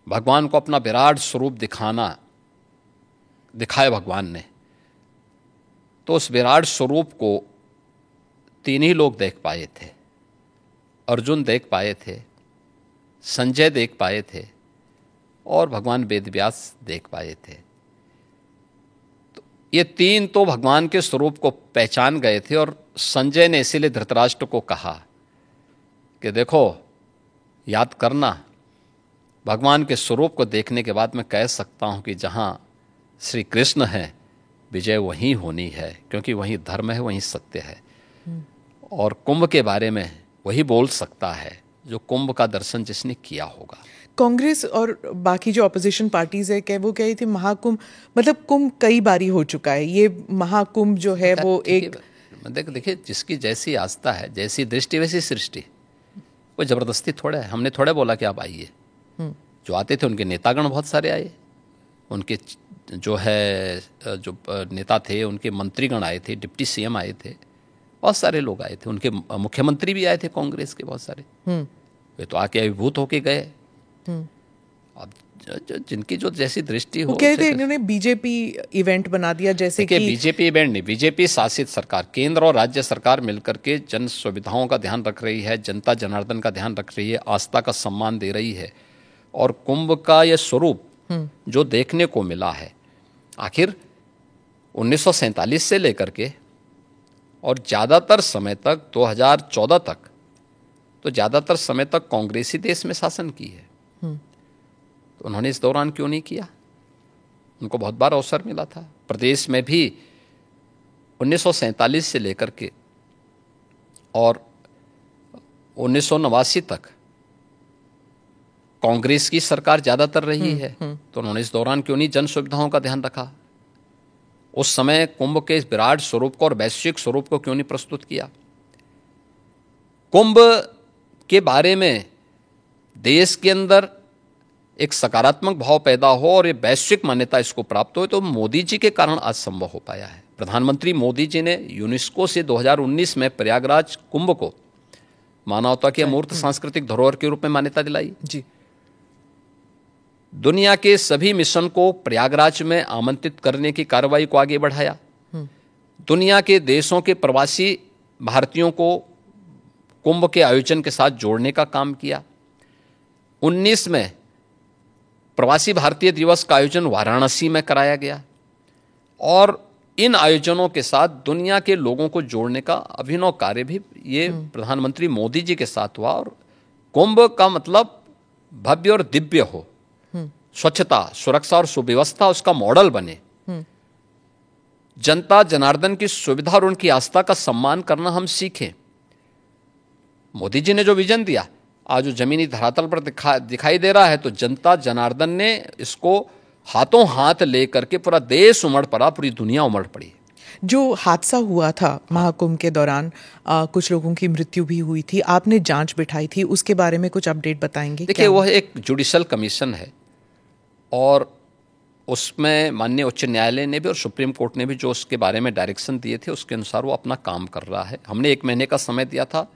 भगवान को अपना विराट स्वरूप दिखाया भगवान ने, तो उस विराट स्वरूप को 3 ही लोग देख पाए थे। अर्जुन देख पाए थे, संजय देख पाए थे और भगवान वेदव्यास देख पाए थे। तो ये 3 तो भगवान के स्वरूप को पहचान गए थे और संजय ने इसीलिए धृतराष्ट्र को कहा कि देखो, याद करना, भगवान के स्वरूप को देखने के बाद मैं कह सकता हूं कि जहां श्री कृष्ण है विजय वहीं होनी है, क्योंकि वहीं धर्म है, वहीं सत्य है। और कुंभ के बारे में वही बोल सकता है जो कुंभ का दर्शन जिसने किया होगा। कांग्रेस और बाकी जो अपोजिशन पार्टीज है वो कही थी महाकुंभ, मतलब कुंभ कई बारी हो चुका है, ये महाकुंभ जो है वो एक देखिए, जिसकी जैसी आस्था है, जैसी दृष्टि वैसी सृष्टि। कोई जबरदस्ती थोड़ा है। हमने थोड़ा बोला कि आप आइए। जो आते थे उनके नेतागण बहुत सारे आए, उनके जो नेता थे, उनके मंत्रीगण आए थे, डिप्टी सीएम आए थे, बहुत सारे लोग आए थे, उनके मुख्यमंत्री भी आए थे कांग्रेस के बहुत सारे, वे तो आके अभिभूत होके गए। अब जिनकी जो जैसी दृष्टि हो, वो कह रहे थे इन्होंने बीजेपी इवेंट बना दिया, जैसे कि बीजेपी इवेंट नहीं, बीजेपी शासित सरकार, केंद्र और राज्य सरकार मिलकर के जन सुविधाओं का ध्यान रख रही है, जनता जनार्दन का ध्यान रख रही है, आस्था का सम्मान दे रही है। और कुंभ का यह स्वरूप जो देखने को मिला है, आखिर 1947 से लेकर के और ज़्यादातर समय तक 2014 तक, तो ज़्यादातर समय तक कांग्रेस ही देश में शासन की है। तो उन्होंने इस दौरान क्यों नहीं किया? उनको बहुत बार अवसर मिला था। प्रदेश में भी 1947 से लेकर के और 1989 तक कांग्रेस की सरकार ज़्यादातर रही है, तो उन्होंने इस दौरान क्यों नहीं जन सुविधाओं का ध्यान रखा? उस समय कुंभ के इस विराट स्वरूप को और वैश्विक स्वरूप को क्यों नहीं प्रस्तुत किया? कुंभ के बारे में देश के अंदर एक सकारात्मक भाव पैदा हो और ये वैश्विक मान्यता इसको प्राप्त हो, तो मोदी जी के कारण आज संभव हो पाया है। प्रधानमंत्री मोदी जी ने यूनेस्को से 2019 में प्रयागराज कुंभ को मानवता की अमूर्त सांस्कृतिक धरोहर के रूप में मान्यता दिलाई जी। दुनिया के सभी मिशन को प्रयागराज में आमंत्रित करने की कार्रवाई को आगे बढ़ाया। दुनिया के देशों के प्रवासी भारतीयों को कुंभ के आयोजन के साथ जोड़ने का काम किया। 19 में प्रवासी भारतीय दिवस का आयोजन वाराणसी में कराया गया और इन आयोजनों के साथ दुनिया के लोगों को जोड़ने का अभिनव कार्य भी ये प्रधानमंत्री मोदी जी के साथ हुआ। और कुंभ का मतलब भव्य और दिव्य हो, स्वच्छता, सुरक्षा और सुव्यवस्था उसका मॉडल बने, जनता जनार्दन की सुविधा और उनकी आस्था का सम्मान करना हम सीखें। मोदी जी ने जो विजन दिया आज जो जमीनी धरातल पर दिखाई दे रहा है, तो जनता जनार्दन ने इसको हाथों हाथ लेकर के पूरा देश उमड़ पड़ा, पूरी दुनिया उमड़ पड़ी। जो हादसा हुआ था महाकुंभ के दौरान, कुछ लोगों की मृत्यु भी हुई थी, आपने जांच बिठाई थी, उसके बारे में कुछ अपडेट बताएंगे? देखिए, वह एक जुडिशल कमीशन है और उसमें माननीय उच्च न्यायालय ने भी और सुप्रीम कोर्ट ने भी जो उसके बारे में डायरेक्शन दिए थे उसके अनुसार वो अपना काम कर रहा है। हमने 1 महीने का समय दिया था,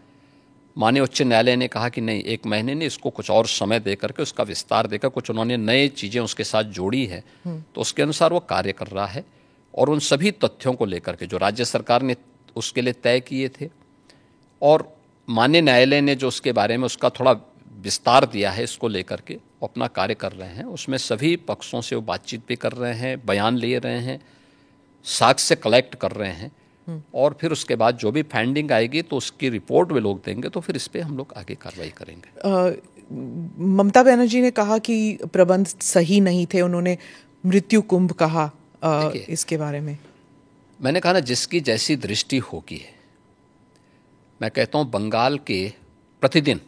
माननीय उच्च न्यायालय ने कहा कि नहीं, 1 महीने ने इसको कुछ और समय दे करके उसका विस्तार देकर कुछ उन्होंने नए चीज़ें उसके साथ जोड़ी है, तो उसके अनुसार वो कार्य कर रहा है। और उन सभी तथ्यों को लेकर के जो राज्य सरकार ने उसके लिए तय किए थे और माननीय न्यायालय ने जो उसके बारे में उसका थोड़ा विस्तार दिया है, इसको लेकर के वो अपना कार्य कर रहे हैं। उसमें सभी पक्षों से वो बातचीत भी कर रहे हैं, बयान ले रहे हैं, साक्ष्य कलेक्ट कर रहे हैं और फिर उसके बाद जो भी फाइंडिंग आएगी तो उसकी रिपोर्ट वे लोग देंगे, तो फिर इस पर हम लोग आगे कार्रवाई करेंगे। ममता बनर्जी ने कहा कि प्रबंध सही नहीं थे, उन्होंने मृत्यु कुंभ कहा, इसके बारे में मैंने कहा ना, जिसकी जैसी दृष्टि होगी है। मैं कहता हूँ बंगाल के प्रतिदिन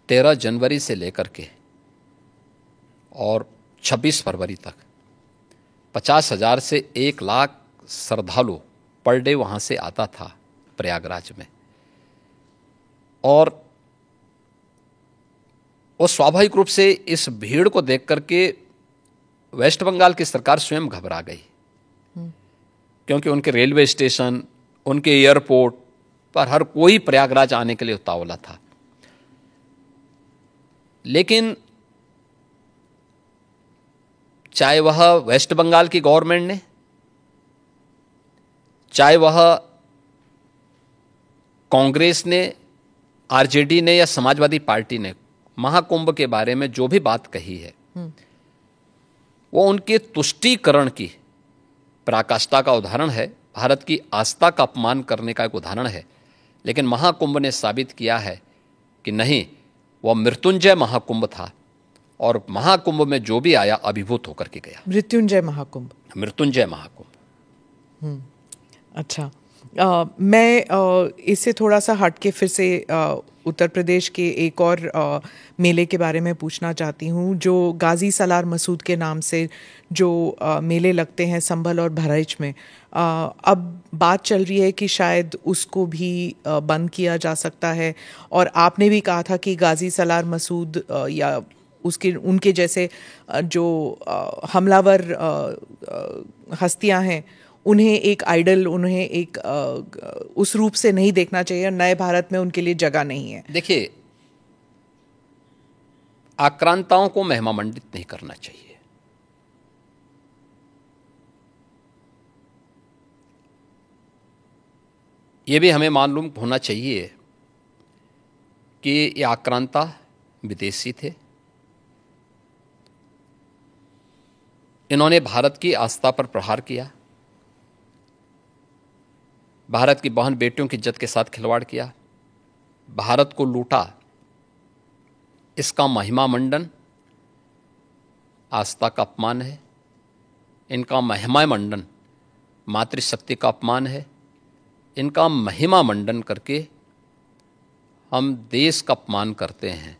13 जनवरी से लेकर के और 26 फरवरी तक 50,000 से 1 लाख श्रद्धालु पर डे वहाँ से आता था प्रयागराज में, और वो स्वाभाविक रूप से इस भीड़ को देख करके वेस्ट बंगाल की सरकार स्वयं घबरा गई, क्योंकि उनके रेलवे स्टेशन, उनके एयरपोर्ट पर हर कोई प्रयागराज आने के लिए उतावला था। लेकिन चाहे वह वेस्ट बंगाल की गवर्नमेंट ने, चाहे वह कांग्रेस ने, आरजेडी ने या समाजवादी पार्टी ने महाकुंभ के बारे में जो भी बात कही है वो उनके तुष्टीकरण की पराकाष्ठा का उदाहरण है, भारत की आस्था का अपमान करने का एक उदाहरण है। लेकिन महाकुंभ ने साबित किया है कि नहीं, वह मृत्युंजय महाकुंभ था और महाकुंभ में जो भी आया अभिभूत होकर के गया। मृत्युंजय महाकुंभ, मृत्युंजय महाकुंभ। अच्छा, मैं इससे थोड़ा सा हटके फिर से उत्तर प्रदेश के एक और मेले के बारे में पूछना चाहती हूँ, जो गाजी सलार मसूद के नाम से जो मेले लगते हैं संभल और बहराइच में। अब बात चल रही है कि शायद उसको भी बंद किया जा सकता है, और आपने भी कहा था कि गाजी सलार मसूद या उनके जैसे जो हमलावर हस्तियां हैं उन्हें एक आइडल, उन्हें एक उस रूप से नहीं देखना चाहिए और नए भारत में उनके लिए जगह नहीं है? देखिए, आक्रांताओं को महिमामंडित नहीं करना चाहिए। ये भी हमें मालूम होना चाहिए कि ये आक्रांता विदेशी थे। इन्होंने भारत की आस्था पर प्रहार किया, भारत की बहन बेटियों की इज्जत के साथ खिलवाड़ किया, भारत को लूटा। इसका महिमा मंडन आस्था का अपमान है। इनका महिमा मंडन मातृशक्ति का अपमान है। इनका महिमा मंडन करके हम देश का अपमान करते हैं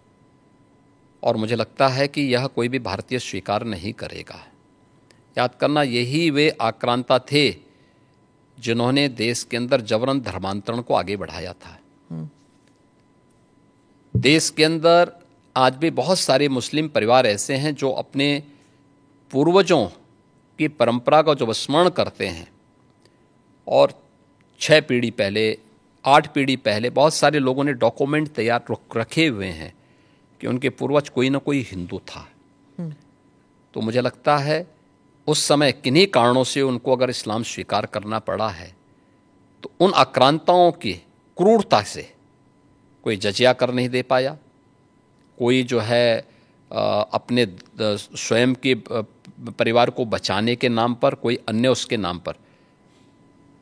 और मुझे लगता है कि यह कोई भी भारतीय स्वीकार नहीं करेगा। याद करना, यही वे आक्रांता थे जिन्होंने देश के अंदर जबरन धर्मांतरण को आगे बढ़ाया था। देश के अंदर आज भी बहुत सारे मुस्लिम परिवार ऐसे हैं जो अपने पूर्वजों की परंपरा का जो विस्मरण करते हैं और 6 पीढ़ी पहले, 8 पीढ़ी पहले बहुत सारे लोगों ने डॉक्यूमेंट तैयार रखे हुए हैं कि उनके पूर्वज कोई ना कोई हिंदू था। तो मुझे लगता है उस समय किन्हीं कारणों से उनको अगर इस्लाम स्वीकार करना पड़ा है तो उन आक्रांताओं की क्रूरता से कोई जजिया कर नहीं दे पाया, कोई जो है अपने स्वयं के परिवार को बचाने के नाम पर, कोई अन्य उसके नाम पर।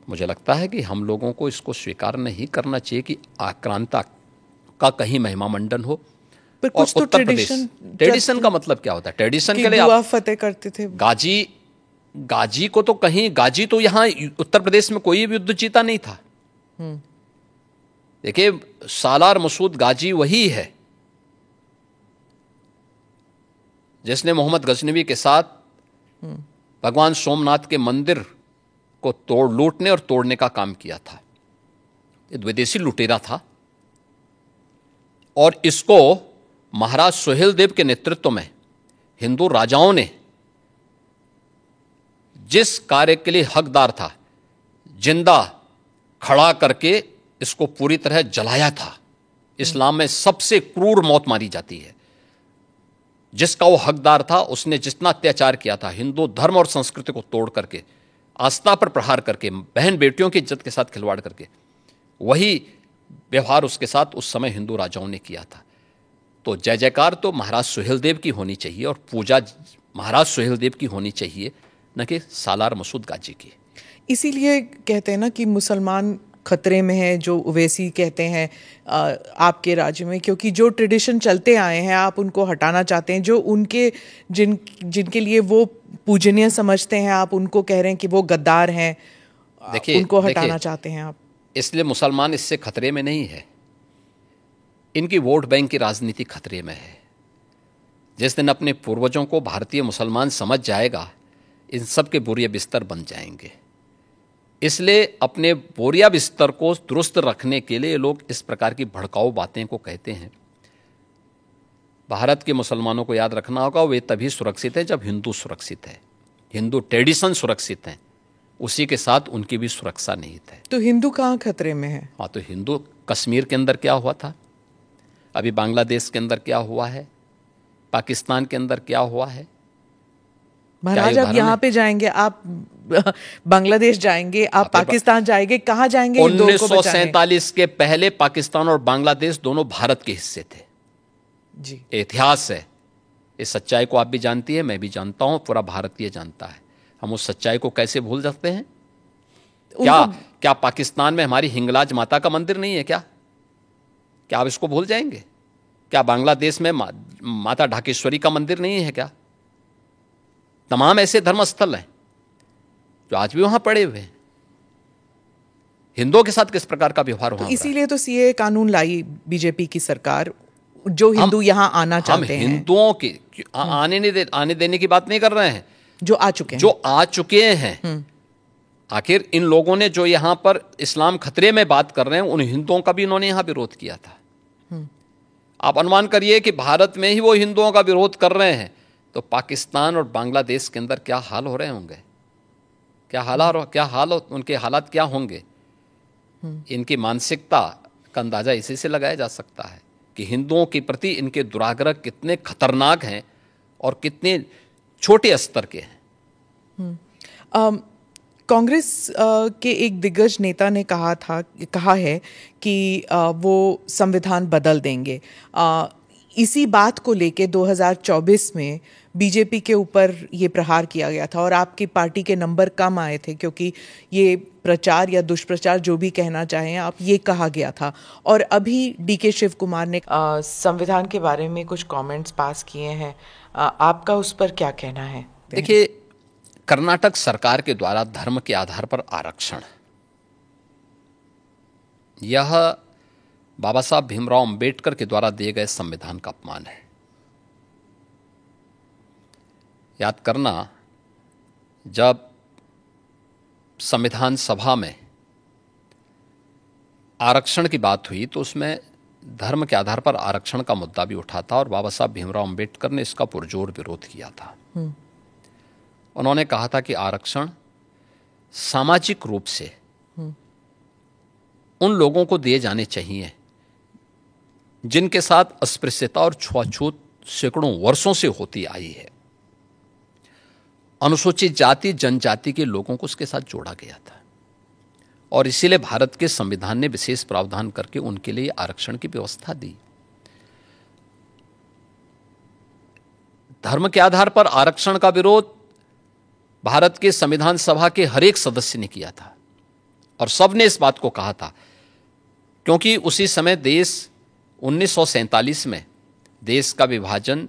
मुझे लगता है कि हम लोगों को इसको स्वीकार नहीं करना चाहिए कि आक्रांता का कहीं महिमा मंडन हो। पर कुछ तो ट्रेडिशन का मतलब क्या होता है? ट्रेडिशन के लिए आप फतेह करते थे। गाजी को तो कहीं, गाजी तो यहाँ उत्तर प्रदेश में कोई भी युद्ध जीता नहीं था। देखिए, सालार मसूद गाजी वही है जिसने मोहम्मद गजनवी के साथ भगवान सोमनाथ के मंदिर को लूटने और तोड़ने का काम किया था। ये विदेशी लुटेरा था और इसको महाराज सुहेलदेव के नेतृत्व में हिंदू राजाओं ने जिस कार्य के लिए हकदार था, जिंदा खड़ा करके इसको पूरी तरह जलाया था। इस्लाम में सबसे क्रूर मौत मारी जाती है। जिसका वो हकदार था उसने जितना अत्याचार किया था, हिंदू धर्म और संस्कृति को तोड़ करके, आस्था पर प्रहार करके, बहन बेटियों की इज्जत के साथ खिलवाड़ करके, वही व्यवहार उसके साथ उस समय हिंदू राजाओं ने किया था। तो जय जयकार तो महाराज सुहेलदेव की होनी चाहिए और पूजा महाराज सुहेलदेव की होनी चाहिए, न कि सालार मसूद गाजी की। इसीलिए कहते हैं ना कि मुसलमान खतरे में है, जो ओवैसी कहते हैं आपके राज्य में, क्योंकि जो ट्रेडिशन चलते आए हैं आप उनको हटाना चाहते हैं। जो उनके जिनके लिए वो पूजनीय समझते हैं, आप उनको कह रहे हैं कि वो गद्दार हैं, उनको हटाना चाहते हैं आप। इसलिए मुसलमान इससे खतरे में नहीं है, इनकी वोट बैंक की राजनीति खतरे में है। जिस दिन अपने पूर्वजों को भारतीय मुसलमान समझ जाएगा, इन सब के बोरिया बिस्तर बन जाएंगे। इसलिए अपने बोरिया बिस्तर को दुरुस्त रखने के लिए लोग इस प्रकार की भड़काऊ बातें को कहते हैं। भारत के मुसलमानों को याद रखना होगा, वे तभी सुरक्षित है जब हिंदू सुरक्षित है, हिंदू ट्रेडिशन सुरक्षित है, उसी के साथ उनकी भी सुरक्षा निहित है। तो हिंदू कहाँ खतरे में है? हाँ, तो हिंदू, कश्मीर के अंदर क्या हुआ था, अभी बांग्लादेश के अंदर क्या हुआ है, पाकिस्तान के अंदर क्या हुआ है। महाराज, आप यहाँ पे जाएंगे, आप बांग्लादेश जाएंगे, आप पाकिस्तान जाएंगे, कहाँ जाएंगे? 1947 के पहले पाकिस्तान और बांग्लादेश दोनों भारत के हिस्से थे जी। इतिहास है, इस सच्चाई को आप भी जानती है, मैं भी जानता हूं, पूरा भारतीय जानता है। हम उस सच्चाई को कैसे भूल सकते हैं? क्या पाकिस्तान में हमारी हिंगलाज माता का मंदिर नहीं है क्या आप इसको भूल जाएंगे? क्या बांग्लादेश में माता ढाकेश्वरी का मंदिर नहीं है क्या? तमाम ऐसे धर्मस्थल हैं जो आज भी वहां पड़े हुए हैं। हिंदुओं के साथ किस प्रकार का व्यवहार हुआ? इसीलिए तो सीए कानून लाई बीजेपी की सरकार, जो हिंदू यहां आना चाहते हैं। हम हिंदुओं की आने देने की बात नहीं कर रहे हैं, जो आ चुके हैं। आखिर इन लोगों ने जो यहां पर इस्लाम खतरे में बात कर रहे हैं, उन हिंदुओं का भी इन्होंने यहां विरोध किया था। आप अनुमान करिए कि भारत में ही वो हिंदुओं का विरोध कर रहे हैं, तो पाकिस्तान और बांग्लादेश के अंदर क्या हाल हो रहे होंगे। क्या हाल उनके हालात क्या होंगे। इनकी मानसिकता का अंदाजा इसी से लगाया जा सकता है कि हिंदुओं के प्रति इनके दुराग्रह कितने खतरनाक हैं और कितने छोटे स्तर के हैं। कांग्रेस के एक दिग्गज नेता ने कहा है कि वो संविधान बदल देंगे। इसी बात को लेके 2024 में बीजेपी के ऊपर ये प्रहार किया गया था और आपकी पार्टी के नंबर कम आए थे क्योंकि ये प्रचार या दुष्प्रचार जो भी कहना चाहें आप, ये कहा गया था। और अभी डीके शिव कुमार ने संविधान के बारे में कुछ कमेंट्स पास किए हैं, आपका उस पर क्या कहना है? देखिए, कर्नाटक सरकार के द्वारा धर्म के आधार पर आरक्षण, यह बाबा साहब भीमराव अंबेडकर के द्वारा दिए गए संविधान का अपमान है। याद करना, जब संविधान सभा में आरक्षण की बात हुई तो उसमें धर्म के आधार पर आरक्षण का मुद्दा भी उठा था और बाबा साहब भीमराव अंबेडकर ने इसका पुरजोर विरोध किया था। उन्होंने कहा था कि आरक्षण सामाजिक रूप से उन लोगों को दिए जाने चाहिए जिनके साथ अस्पृश्यता और छुआछूत सैकड़ों वर्षों से होती आई है। अनुसूचित जाति जनजाति के लोगों को उसके साथ जोड़ा गया था और इसीलिए भारत के संविधान ने विशेष प्रावधान करके उनके लिए आरक्षण की व्यवस्था दी। धर्म के आधार पर आरक्षण का विरोध भारत के संविधान सभा के हर एक सदस्य ने किया था और सबने इस बात को कहा था, क्योंकि उसी समय देश 1947 में देश का विभाजन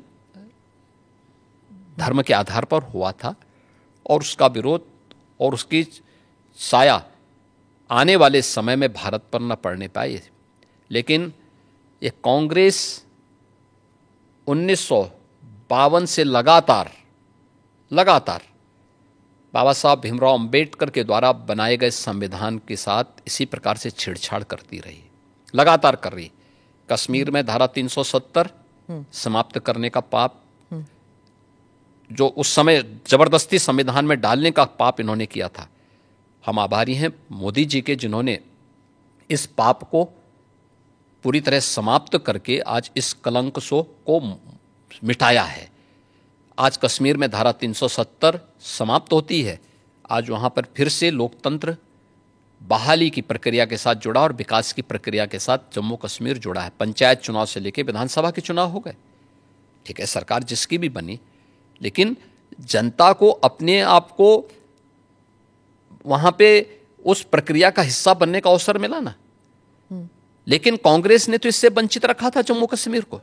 धर्म के आधार पर हुआ था और उसका विरोध और उसकी साया आने वाले समय में भारत पर न पड़ने पाए। लेकिन ये कांग्रेस 1952 से लगातार बाबा साहब भीमराव अंबेडकर के द्वारा बनाए गए संविधान के साथ इसी प्रकार से छेड़छाड़ करती रही, लगातार कर रही। कश्मीर में धारा 370 समाप्त करने का पाप, जो उस समय जबरदस्ती संविधान में डालने का पाप इन्होंने किया था। हम आभारी हैं मोदी जी के, जिन्होंने इस पाप को पूरी तरह समाप्त करके आज इस कलंक को मिटाया है। आज कश्मीर में धारा 370 समाप्त होती है। आज वहाँ पर फिर से लोकतंत्र बहाली की प्रक्रिया के साथ जुड़ा और विकास की प्रक्रिया के साथ जम्मू कश्मीर जुड़ा है। पंचायत चुनाव से लेकर विधानसभा के चुनाव हो गए। ठीक है, सरकार जिसकी भी बनी, लेकिन जनता को अपने आप को वहाँ पे उस प्रक्रिया का हिस्सा बनने का अवसर मिला ना। लेकिन कांग्रेस ने तो इससे वंचित रखा था जम्मू कश्मीर को।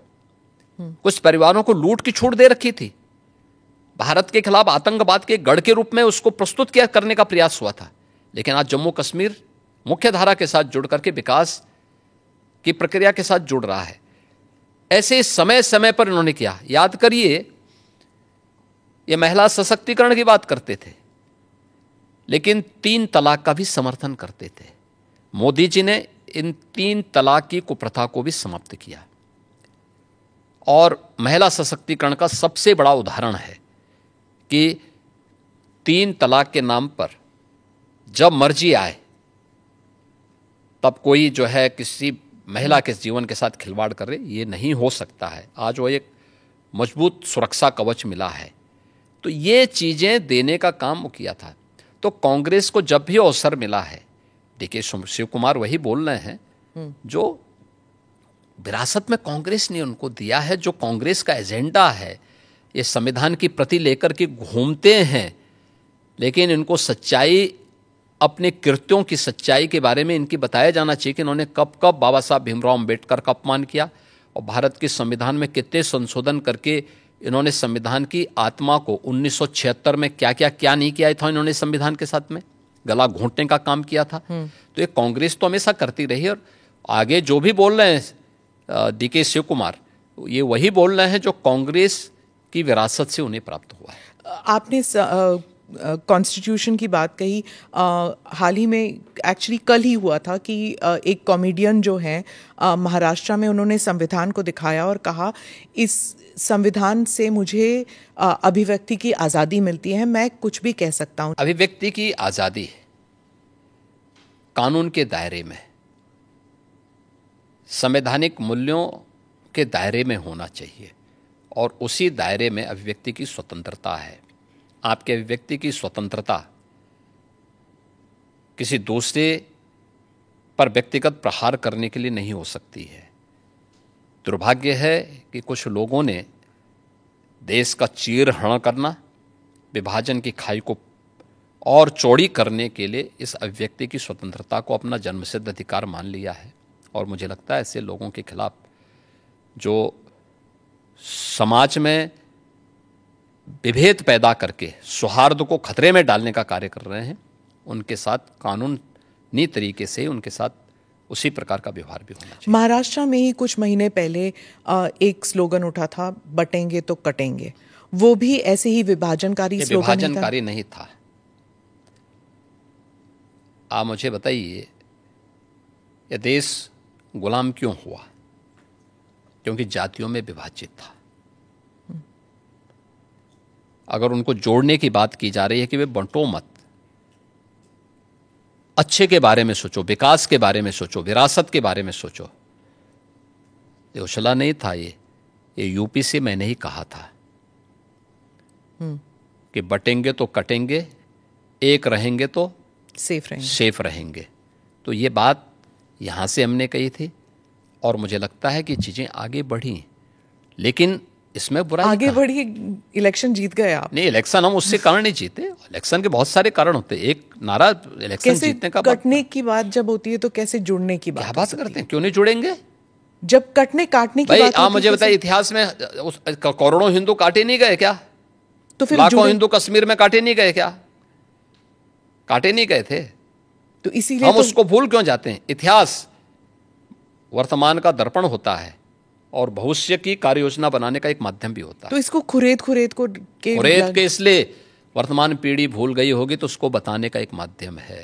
कुछ परिवारों को लूट की छूट दे रखी थी। भारत के खिलाफ आतंकवाद के गढ़ के रूप में उसको प्रस्तुत किया करने का प्रयास हुआ था। लेकिन आज जम्मू कश्मीर मुख्य धारा के साथ जुड़ करके विकास की प्रक्रिया के साथ जुड़ रहा है। ऐसे समय समय पर इन्होंने किया। याद करिए, ये महिला सशक्तिकरण की बात करते थे, लेकिन 3 तलाक का भी समर्थन करते थे। मोदी जी ने इन 3 तलाक की कुप्रथा को भी समाप्त किया। और महिला सशक्तिकरण का सबसे बड़ा उदाहरण है कि 3 तलाक के नाम पर जब मर्जी आए तब कोई जो है किसी महिला के जीवन के साथ खिलवाड़ कर रहे, ये नहीं हो सकता है। आज वो एक मजबूत सुरक्षा कवच मिला है। तो ये चीज़ें देने का काम वो किया था। तो कांग्रेस को जब भी अवसर मिला है, डीके शिव कुमार वही बोल रहे हैं जो विरासत में कांग्रेस ने उनको दिया है, जो कांग्रेस का एजेंडा है। ये संविधान की प्रति लेकर के घूमते हैं, लेकिन इनको सच्चाई, अपने कृत्यों की सच्चाई के बारे में इनकी बताया जाना चाहिए कि इन्होंने कब कब बाबा साहब भीमराव अंबेडकर का अपमान किया और भारत के संविधान में कितने संशोधन करके इन्होंने संविधान की आत्मा को 1976 में क्या नहीं किया था इन्होंने संविधान के साथ में गला घोंटने का काम किया था। तो ये कांग्रेस तो हमेशा करती रही। और आगे जो भी बोल रहे हैं डीके शिव कुमार, ये वही बोल रहे हैं जो कांग्रेस की विरासत से उन्हें प्राप्त हुआ है। आपने कॉन्स्टिट्यूशन की बात कही, हाल ही में एक्चुअली कल ही हुआ था कि एक कॉमेडियन जो हैं महाराष्ट्र में, उन्होंने संविधान को दिखाया और कहा इस संविधान से मुझे अभिव्यक्ति की आज़ादी मिलती है, मैं कुछ भी कह सकता हूँ। अभिव्यक्ति की आज़ादी कानून के दायरे में, संवैधानिक मूल्यों के दायरे में होना चाहिए और उसी दायरे में अभिव्यक्ति की स्वतंत्रता है। आपकी अभिव्यक्ति की स्वतंत्रता किसी दूसरे पर व्यक्तिगत प्रहार करने के लिए नहीं हो सकती है। दुर्भाग्य है कि कुछ लोगों ने देश का चीरहरण करना, विभाजन की खाई को और चौड़ी करने के लिए इस अभिव्यक्ति की स्वतंत्रता को अपना जन्मसिद्ध अधिकार मान लिया है। और मुझे लगता है ऐसे लोगों के खिलाफ जो समाज में विभेद पैदा करके सौहार्द को खतरे में डालने का कार्य कर रहे हैं, उनके साथ कानूनी तरीके से उनके साथ उसी प्रकार का व्यवहार भी होना चाहिए। महाराष्ट्र में ही कुछ महीने पहले एक स्लोगन उठा था, बटेंगे तो कटेंगे। वो भी ऐसे ही विभाजनकारी स्लोगन था? विभाजनकारी नहीं था। आप मुझे बताइए, यह देश गुलाम क्यों हुआ? क्योंकि जातियों में विभाजित था। अगर उनको जोड़ने की बात की जा रही है कि वे बंटो मत, अच्छे के बारे में सोचो, विकास के बारे में सोचो, विरासत के बारे में सोचो। ये उछला नहीं था, ये यूपी से मैंने ही कहा था कि बटेंगे तो कटेंगे, एक रहेंगे तो सेफ रहेंगे। तो ये बात यहाँ से हमने कही थी और मुझे लगता है कि चीज़ें आगे बढ़ी, लेकिन इसमें बुराई आगे बढ़ी। इलेक्शन जीत गए आप? नहीं, इलेक्शन हम उससे कारण नहीं जीते। इलेक्शन के बहुत सारे कारण होते हैं। एक नारा इलेक्शन जीतने का, कटने की बात जब होती है तो कैसे जुड़ने की बात? क्या बात करते हैं, क्यों नहीं जुड़ेंगे? जब कटने काटने की बात, आप मुझे बताइए, इतिहास में करोड़ों हिंदू काटे नहीं गए क्या? तो फिर लाखों हिंदू कश्मीर में काटे नहीं गए क्या? काटे नहीं गए थे। तो इसीलिए हम उसको भूल क्यों जाते हैं? इतिहास वर्तमान का दर्पण होता है और भविष्य की कार्य योजना बनाने का एक माध्यम भी होता है। तो इसको खुरेद के इसलिए वर्तमान पीढ़ी भूल गई होगी तो उसको बताने का एक माध्यम है।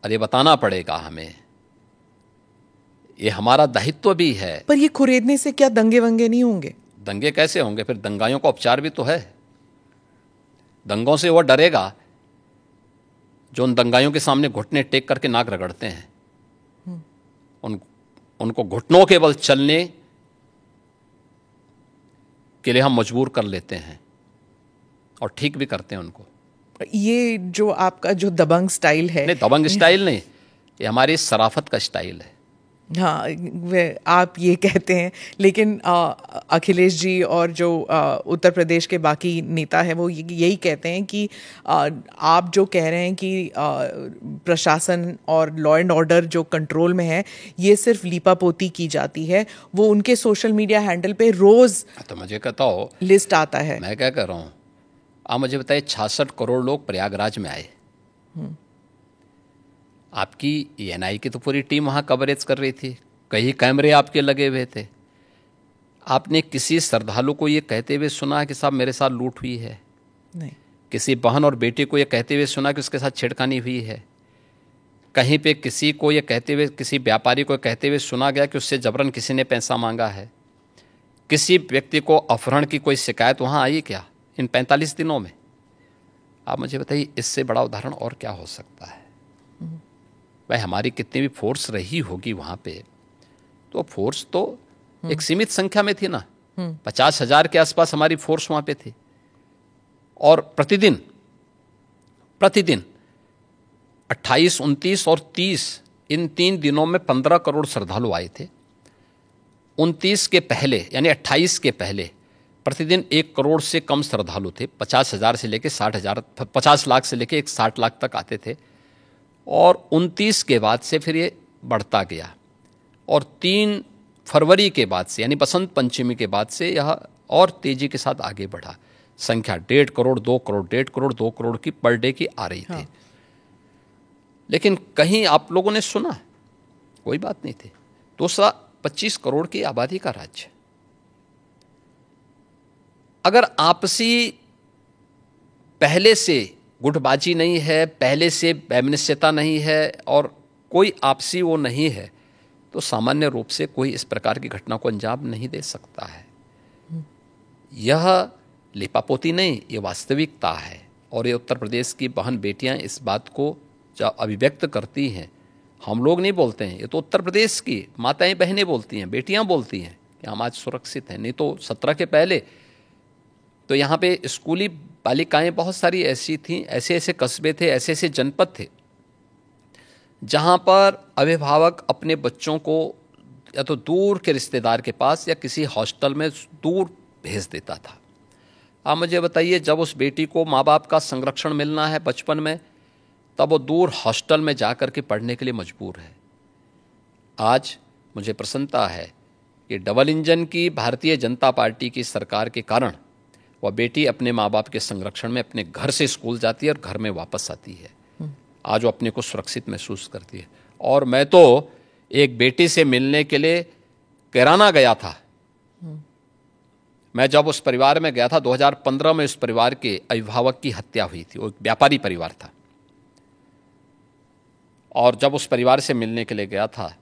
अरे बताना पड़ेगा हमें, ये हमारा दायित्व भी है। पर ये खुरेदने से क्या दंगे वंगे नहीं होंगे? दंगे कैसे होंगे? फिर दंगाइयों का उपचार भी तो है। दंगों से वह डरेगा जो उन दंगाइयों के सामने घुटने टेक करके नाक रगड़ते हैं। उनको घुटनों के बल चलने के लिए हम मजबूर कर लेते हैं और ठीक भी करते हैं उनको। ये जो आपका जो दबंग स्टाइल है, नहीं दबंग स्टाइल नहीं, ये हमारी शराफत का स्टाइल है। हाँ, आप ये कहते हैं, लेकिन अखिलेश जी और जो उत्तर प्रदेश के बाकी नेता हैं वो यही कहते हैं कि आप जो कह रहे हैं कि प्रशासन और लॉ एंड ऑर्डर जो कंट्रोल में है, ये सिर्फ लीपापोती की जाती है। वो उनके सोशल मीडिया हैंडल पे रोज तो मुझे कहता हो लिस्ट आता है। मैं क्या कर रहा हूँ? आप मुझे बताइए, 66 करोड़ लोग प्रयागराज में आए। आपकी एएनआई की तो पूरी टीम वहाँ कवरेज कर रही थी, कई कैमरे आपके लगे हुए थे। आपने किसी श्रद्धालु को ये कहते हुए सुना कि साहब मेरे साथ लूट हुई है? नहीं। किसी बहन और बेटे को ये कहते हुए सुना कि उसके साथ छेड़खानी हुई है? कहीं पे किसी को ये कहते हुए, किसी व्यापारी को कहते हुए सुना गया कि उससे जबरन किसी ने पैसा मांगा है? किसी व्यक्ति को अपहरण की कोई शिकायत वहाँ आई क्या इन 45 दिनों में? आप मुझे बताइए, इससे बड़ा उदाहरण और क्या हो सकता है? भाई हमारी कितनी भी फोर्स रही होगी वहाँ पे, तो फोर्स तो एक सीमित संख्या में थी ना। 50,000 के आसपास हमारी फोर्स वहाँ पे थी और प्रतिदिन 28, 29 और 30 इन 3 दिनों में 15 करोड़ श्रद्धालु आए थे। 29 के पहले यानी 28 के पहले प्रतिदिन 1 करोड़ से कम श्रद्धालु थे। 50,000 से लेकर 60,000, 50 लाख से लेकर 60 लाख तक आते थे। और 29 के बाद से फिर ये बढ़ता गया और 3 फरवरी के बाद से यानी बसंत पंचमी के बाद से यह और तेजी के साथ आगे बढ़ा। संख्या 1.5 करोड़, 2 करोड़, 1.5 करोड़, 2 करोड़ की पर डे की आ रही थी। लेकिन कहीं आप लोगों ने सुना? कोई बात नहीं थी। दूसरा, 25 करोड़ की आबादी का राज्य, अगर आपसी पहले से गुटबाजी नहीं है, पहले से वैमनस्यता नहीं है और कोई आपसी वो नहीं है, तो सामान्य रूप से कोई इस प्रकार की घटना को अंजाम नहीं दे सकता है। यह लिपापोती नहीं, ये वास्तविकता है। और ये उत्तर प्रदेश की बहन बेटियां इस बात को जब अभिव्यक्त करती हैं, हम लोग नहीं बोलते हैं, ये तो उत्तर प्रदेश की माताएं बहनें बोलती हैं, बेटियां बोलती हैं कि हम आज सुरक्षित हैं। नहीं तो 17 के पहले तो यहाँ पे स्कूली बालिकाएं बहुत सारी ऐसी थीं, ऐसे ऐसे कस्बे थे, ऐसे ऐसे जनपद थे जहाँ पर अभिभावक अपने बच्चों को या तो दूर के रिश्तेदार के पास या किसी हॉस्टल में दूर भेज देता था। आप मुझे बताइए, जब उस बेटी को माँ बाप का संरक्षण मिलना है बचपन में, तब वो दूर हॉस्टल में जा कर के पढ़ने के लिए मजबूर है। आज मुझे प्रसन्नता है कि डबल इंजन की भारतीय जनता पार्टी की सरकार के कारण वह बेटी अपने माँ बाप के संरक्षण में अपने घर से स्कूल जाती है और घर में वापस आती है। आज वो अपने को सुरक्षित महसूस करती है। और मैं तो एक बेटी से मिलने के लिए कैराना गया था। मैं जब उस परिवार में गया था 2015 में, उस परिवार के अभिभावक की हत्या हुई थी। वो एक व्यापारी परिवार था और जब उस परिवार से मिलने के लिए गया था,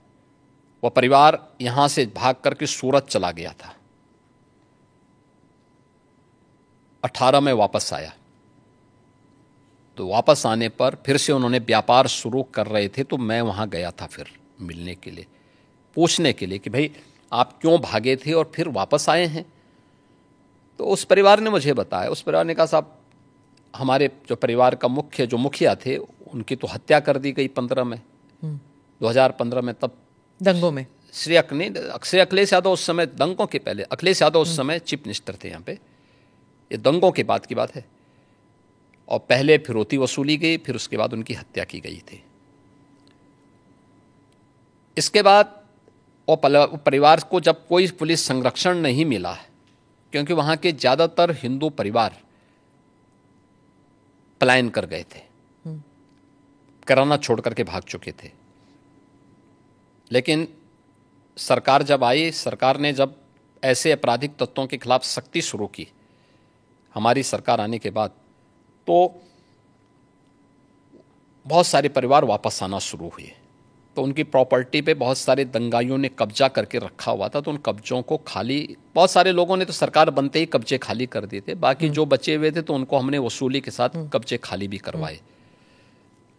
वह परिवार यहां से भाग करके सूरत चला गया था। 18 में वापस आया, तो वापस आने पर फिर से उन्होंने व्यापार शुरू कर रहे थे, तो मैं वहाँ गया था फिर मिलने के लिए, पूछने के लिए कि भाई आप क्यों भागे थे और फिर वापस आए हैं। तो उस परिवार ने मुझे बताया, उस परिवार ने कहा साहब हमारे जो परिवार का जो मुखिया थे, उनकी तो हत्या कर दी गई 15 में, 2015 में, तब दंगों में। श्री अखिलेश यादव उस समय, दंगों के पहले अखिलेश यादव उस समय चीफ मिनिस्टर थे यहाँ पे, ये दंगों के बाद की बात है। और पहले फिरौती वसूली गई, फिर उसके बाद उनकी हत्या की गई थी। इसके बाद वो परिवार को जब कोई पुलिस संरक्षण नहीं मिला, क्योंकि वहाँ के ज़्यादातर हिंदू परिवार पलायन कर गए थे, कैराना छोड़ करके भाग चुके थे। लेकिन सरकार जब आई, सरकार ने जब ऐसे आपराधिक तत्वों के खिलाफ सख्ती शुरू की, हमारी सरकार आने के बाद, तो बहुत सारे परिवार वापस आना शुरू हुए। तो उनकी प्रॉपर्टी पे बहुत सारे दंगाइयों ने कब्जा करके रखा हुआ था, तो उन कब्जों को खाली, बहुत सारे लोगों ने तो सरकार बनते ही कब्जे खाली कर दिए थे। बाकी जो बचे हुए थे तो उनको हमने वसूली के साथ कब्जे खाली भी करवाए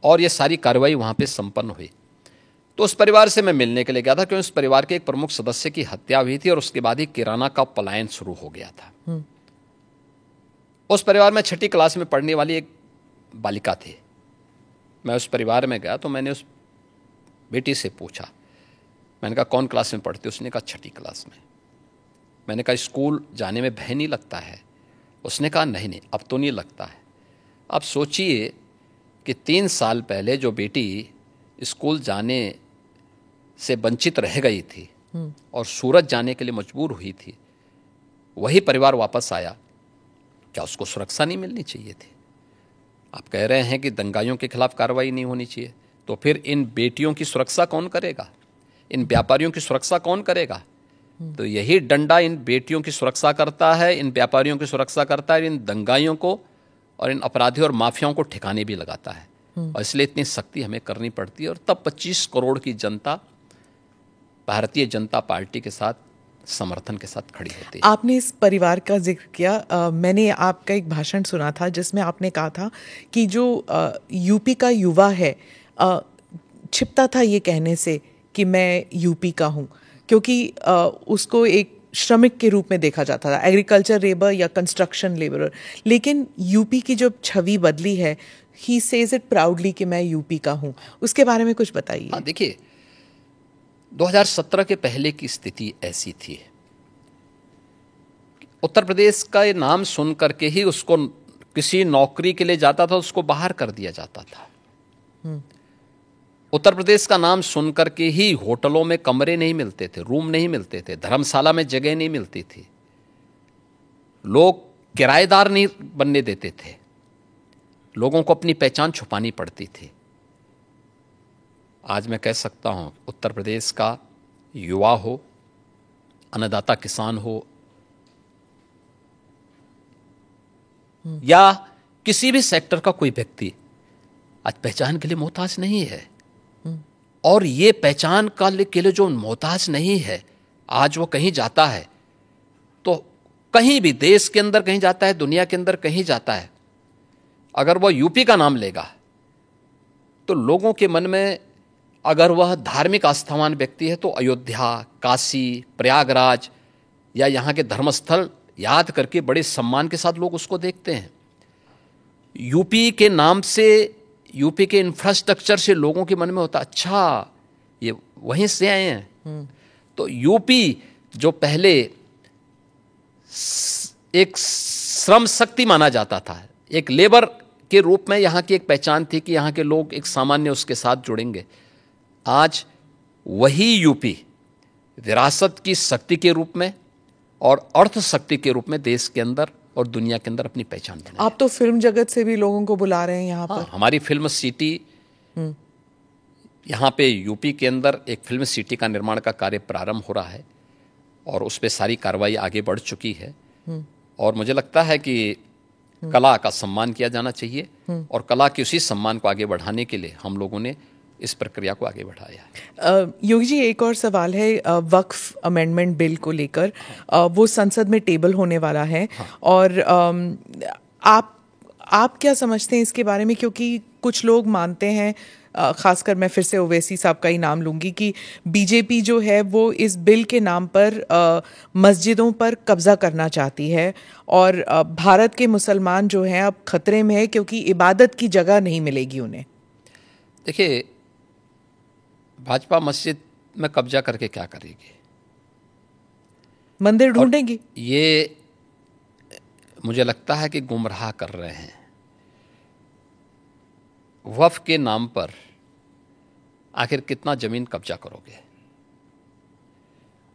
और ये सारी कार्रवाई वहाँ पे संपन्न हुई। तो उस परिवार से मैं मिलने के लिए गया था, क्योंकि उस परिवार के एक प्रमुख सदस्य की हत्या हुई थी और उसके बाद ही किराना का पलायन शुरू हो गया था। उस परिवार में 6ठी क्लास में पढ़ने वाली एक बालिका थी। मैं उस परिवार में गया तो मैंने उस बेटी से पूछा, मैंने कहा कौन क्लास में पढ़ती? उसने कहा 6ठी क्लास में। मैंने कहा स्कूल जाने में भय नहीं लगता है? उसने कहा नहीं, अब तो नहीं लगता है। अब सोचिए कि 3 साल पहले जो बेटी स्कूल जाने से वंचित रह गई थी और सूरत जाने के लिए मजबूर हुई थी, वही परिवार वापस आया, क्या उसको सुरक्षा नहीं मिलनी चाहिए थी? आप कह रहे हैं कि दंगाइयों के खिलाफ कार्रवाई नहीं होनी चाहिए, तो फिर इन बेटियों की सुरक्षा कौन करेगा? इन व्यापारियों की सुरक्षा कौन करेगा? तो यही डंडा इन बेटियों की सुरक्षा करता है, इन व्यापारियों की सुरक्षा करता है, इन दंगाइयों को और इन अपराधियों और माफियाओं को ठिकाने भी लगाता है। और इसलिए इतनी सख्ती हमें करनी पड़ती है। और तब 25 करोड़ की जनता भारतीय जनता पार्टी के साथ समर्थन के साथ खड़ी होती है। आपने इस परिवार का जिक्र किया, मैंने आपका एक भाषण सुना था जिसमें आपने कहा था कि जो यूपी का युवा है छिपता था ये कहने से कि मैं यूपी का हूँ, क्योंकि उसको एक श्रमिक के रूप में देखा जाता था, एग्रीकल्चर लेबर या कंस्ट्रक्शन लेबरर। लेकिन यूपी की जो छवि बदली है, ही सेज इट प्राउडली कि मैं यूपी का हूँ, उसके बारे में कुछ बताइए। हाँ, देखिए 2017 के पहले की स्थिति ऐसी थी, उत्तर प्रदेश का ये नाम सुन करके ही उसको किसी नौकरी के लिए जाता था, उसको बाहर कर दिया जाता था। उत्तर प्रदेश का नाम सुन करके ही होटलों में कमरे नहीं मिलते थे, रूम नहीं मिलते थे, धर्मशाला में जगह नहीं मिलती थी, लोग किराएदार नहीं बनने देते थे, लोगों को अपनी पहचान छुपानी पड़ती थी। आज मैं कह सकता हूं, उत्तर प्रदेश का युवा हो, अन्नदाता किसान हो या किसी भी सेक्टर का कोई व्यक्ति आज पहचान के लिए मोहताज नहीं है। और ये पहचान के लिए जो मोहताज नहीं है, आज वो कहीं जाता है तो कहीं भी देश के अंदर कहीं जाता है, दुनिया के अंदर कहीं जाता है, अगर वह यूपी का नाम लेगा तो लोगों के मन में, अगर वह धार्मिक आस्थावान व्यक्ति है तो अयोध्या, काशी, प्रयागराज या यहाँ के धर्मस्थल याद करके बड़े सम्मान के साथ लोग उसको देखते हैं। यूपी के नाम से, यूपी के इंफ्रास्ट्रक्चर से लोगों के मन में होता, अच्छा ये वहीं से आए हैं। तो यूपी जो पहले एक श्रम शक्ति माना जाता था, एक लेबर के रूप में यहाँ की एक पहचान थी कि यहाँ के लोग एक सामान्य उसके साथ जुड़ेंगे, आज वही यूपी विरासत की शक्ति के रूप में और अर्थ शक्ति के रूप में देश के अंदर और दुनिया के अंदर अपनी पहचान बनाई। आप तो फिल्म जगत से भी लोगों को बुला रहे हैं यहाँ पर। हमारी फिल्म सिटी, यहाँ पे यूपी के अंदर एक फिल्म सिटी का निर्माण का कार्य प्रारंभ हो रहा है और उस पर सारी कार्रवाई आगे बढ़ चुकी है। और मुझे लगता है कि कला का सम्मान किया जाना चाहिए और कला के उसी सम्मान को आगे बढ़ाने के लिए हम लोगों ने इस प्रक्रिया को आगे बढ़ाया है। योगी जी, एक और सवाल है वक्फ अमेंडमेंट बिल को लेकर। वो संसद में टेबल होने वाला है। और आप क्या समझते हैं इसके बारे में? क्योंकि कुछ लोग मानते हैं, खासकर मैं फिर से ओवैसी साहब का ही नाम लूंगी, कि बीजेपी जो है वो इस बिल के नाम पर मस्जिदों पर कब्जा करना चाहती है और भारत के मुसलमान जो हैं अब खतरे में है क्योंकि इबादत की जगह नहीं मिलेगी उन्हें। देखिए, भाजपा मस्जिद में कब्जा करके क्या करेगी? मंदिर ढूंढेगी। ये मुझे लगता है कि गुमराह कर रहे हैं। वक्फ के नाम पर आखिर कितना जमीन कब्जा करोगे?